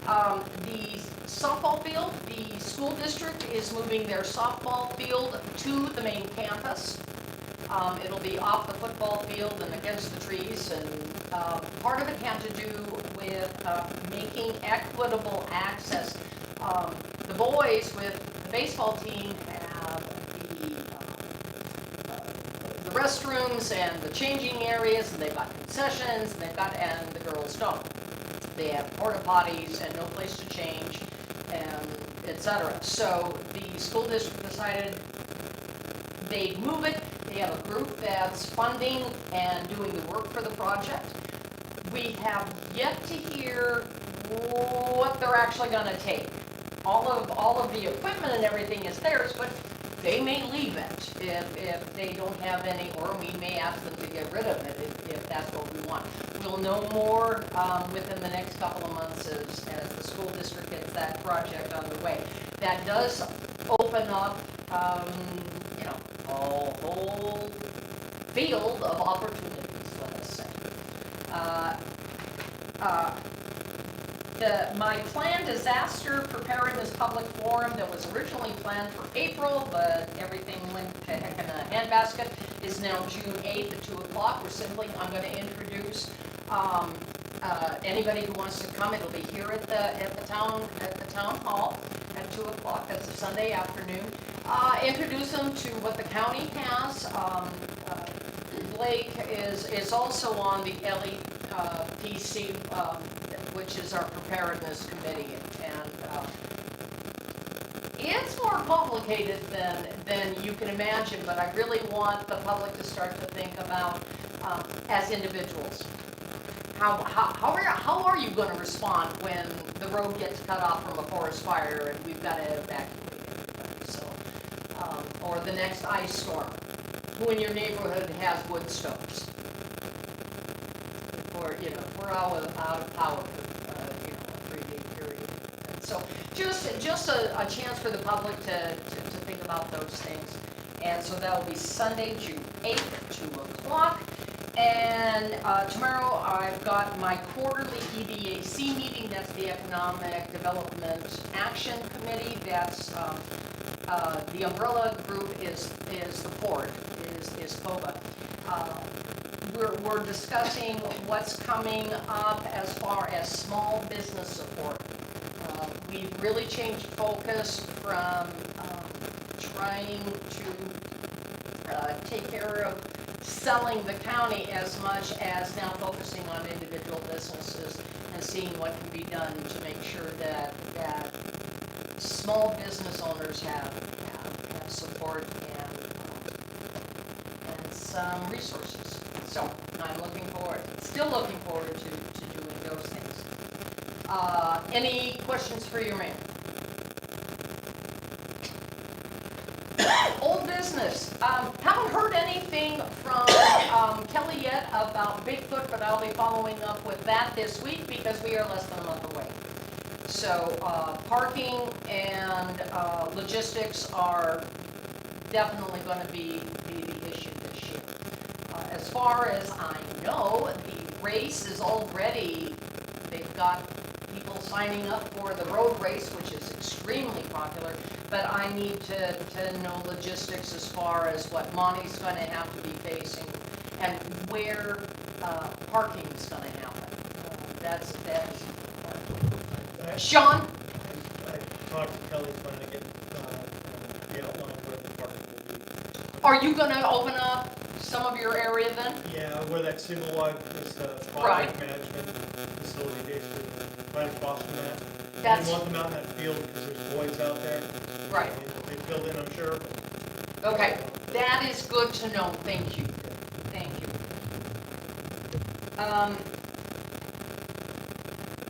The softball field, the school district is moving their softball field to the main campus. It'll be off the football field and against the trees, and part of it had to do with making equitable access. The boys with the baseball team have the restrooms and the changing areas, and they've got concessions, and the girls don't. They have porta potties and no place to change, and etc. So the school district decided they'd move it. They have a group that's funding and doing the work for the project. We have yet to hear what they're actually going to take. All of the equipment and everything is theirs, but they may leave it if they don't have any, or we may ask them to get rid of it if that's what we want. We'll know more within the next couple of months as the school district gets that project underway. That does open up, a whole field of opportunities, let us say. My planned disaster preparedness public forum that was originally planned for April, but everything went to heck in a handbasket, is now June 8th at 2 o'clock. I'm going to introduce anybody who wants to come. It'll be here at the town hall. at 2 o'clock. That's a Sunday afternoon. Introduce them to what the county has. Blake is also on the LEPC, which is our preparedness committee. And it's more complicated than you can imagine, but I really want the public to start to think about as individuals. How are you going to respond when the road gets cut off from a forest fire and we've got to evacuate everybody? So, or the next ice storm. Who in your neighborhood has wood stoves? Or, you know, we're out of power for, you know, a 3-day period. And so just a chance for the public to think about those things. And so that will be Sunday, June 8th, 2 o'clock. And tomorrow I've got my quarterly EDAC meeting. That's the Economic Development Action Committee. That's the umbrella group is the port, is COBA. We're discussing what's coming up as far as small business support. We've really changed focus from trying to take care of selling the county as much as now focusing on individual businesses and seeing what can be done to make sure that small business owners have support and some resources. So I'm still looking forward to doing those things. Any questions for your mayor? Old business. Haven't heard anything from Kelly yet about Bigfoot, but I'll be following up with that this week because we are less than a month away. So parking and logistics are definitely going to be the issue this year. As far as I know, the race is already, they've got people signing up for the road race, which is extremely popular, but I need to know logistics as far as what Monty's going to have to be facing and where parking is going to happen. That's Sean? I talked to Kelly, trying to get the outline of where the parking will be. Are you going to open up some of your area then? Yeah, where that single wide is the Right. project management facility, basically, right across from that. I That's- didn't want them out in that field because there's boys out there. Right. They filled in, I'm sure. Okay, that is good to know. Thank you. Thank you.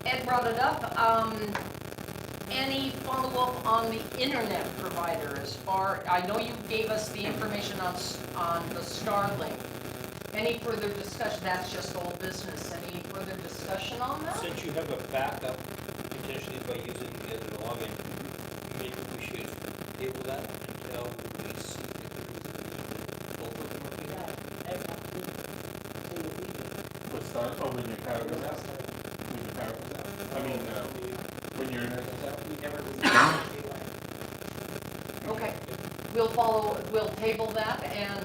Ed brought it up. Any follow-up on the internet provider as far, I know you gave us the information on the Starlink. Any further discussion? That's just old business. Any further discussion on that? Since you have a backup potentially by using the other login, maybe we should table that until we see if both of them are together. What's that? Oh, when your power goes out? When your power goes out? I mean, when your internet goes out? We never Okay, we'll table that and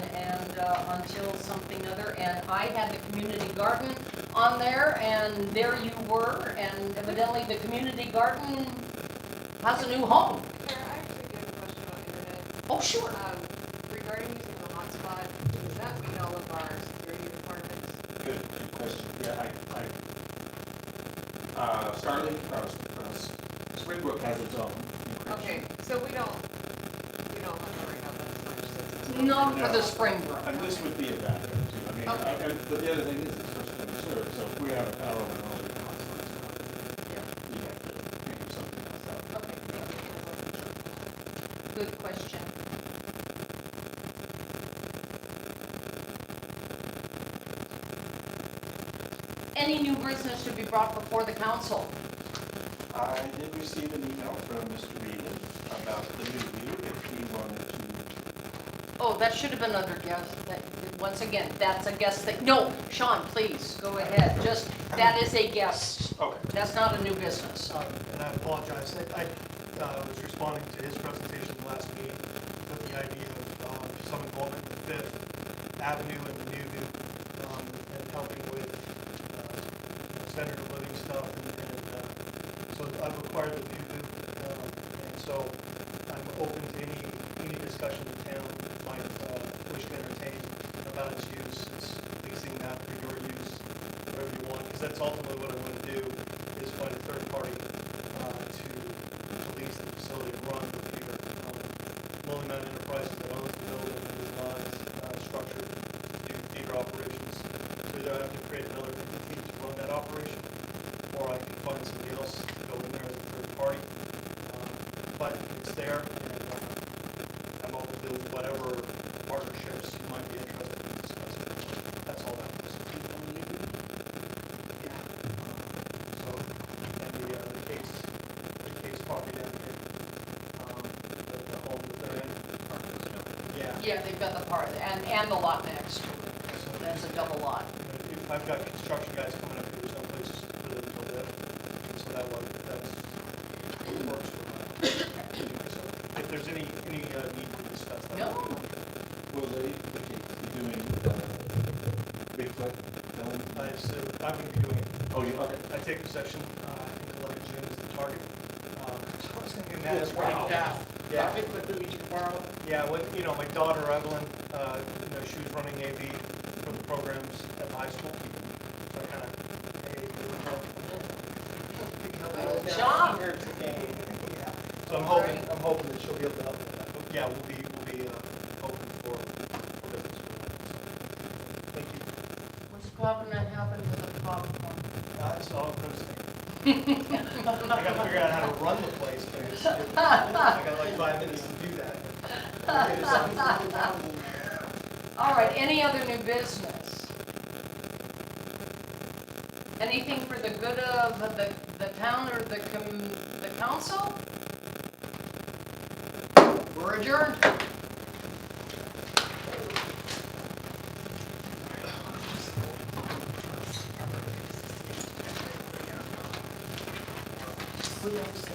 until something other, and I had the community garden on there, and there you were, and evidently the community garden has a new home. Sarah, I actually do have a question about internet. Oh, sure. Regarding using the hotspot, does that meet all of our security requirements? Good question. Yeah, Starlink, Springbrook has its own encryption. Okay, so we don't have to worry about that as much. Not for the Springbrook. And this would be a backup too. I mean, Okay. but the other thing is it's first come served, so if we have a power and all the hotspots out, we have to figure something else out. Okay, thank you. Good question. Any new business to be brought before the council? I did receive an email from Mr. Regan about the new view, if he wanted to. Oh, that should have been under guest, once again, that's a guest thing. No, Sean, please, go ahead. That is a guest. Okay. That's not a new business. And I apologize. I was responding to his presentation last meeting with the idea of some involvement in Fifth Avenue and the new and helping with standard of living stuff. And so I've acquired the new and so So I'm open to any discussion the town might wish to entertain about its use. It's leasing that for your use, whatever you want, because that's ultimately what I want to do, is find a third party to lease the facility and run the theater. Lonely Mountain Enterprises that owns the building and designs structure to do theater operations. So either I have to create another entity to run that operation, or I can find somebody else to go in there as a third party. But it's there, and I'm open to whatever partnerships you might be interested in discussing. That's all that was. Yeah. So, and the case property down here, the home that they're in. Yeah. Yeah, they've got the part, and the lot next to it. So That's a double lot. if I've got construction guys coming up here, there's no place for them to live, so that works for me. So if there's any need to discuss that. No. Will they be doing Bigfoot film? I'm going to be doing it. Oh, you, okay. I take possession, I think 11 June is the target. So I was thinking that That's as right, well. yeah. Yeah. Bigfoot movie tomorrow. Yeah, my daughter Evelyn, she was running AV for the programs at the high school. So I kind of, hey, Good job. Yeah. So I'm hoping that she'll be able to help with that. But yeah, we'll be hoping for business. Thank you. What's probably not happened with the popcorn? That's all I'm going to say. I got to figure out how to run the place, but I got like 5 minutes to do that. All right, any other new business? Anything for the good of the town or the council? We're adjourned. We don't say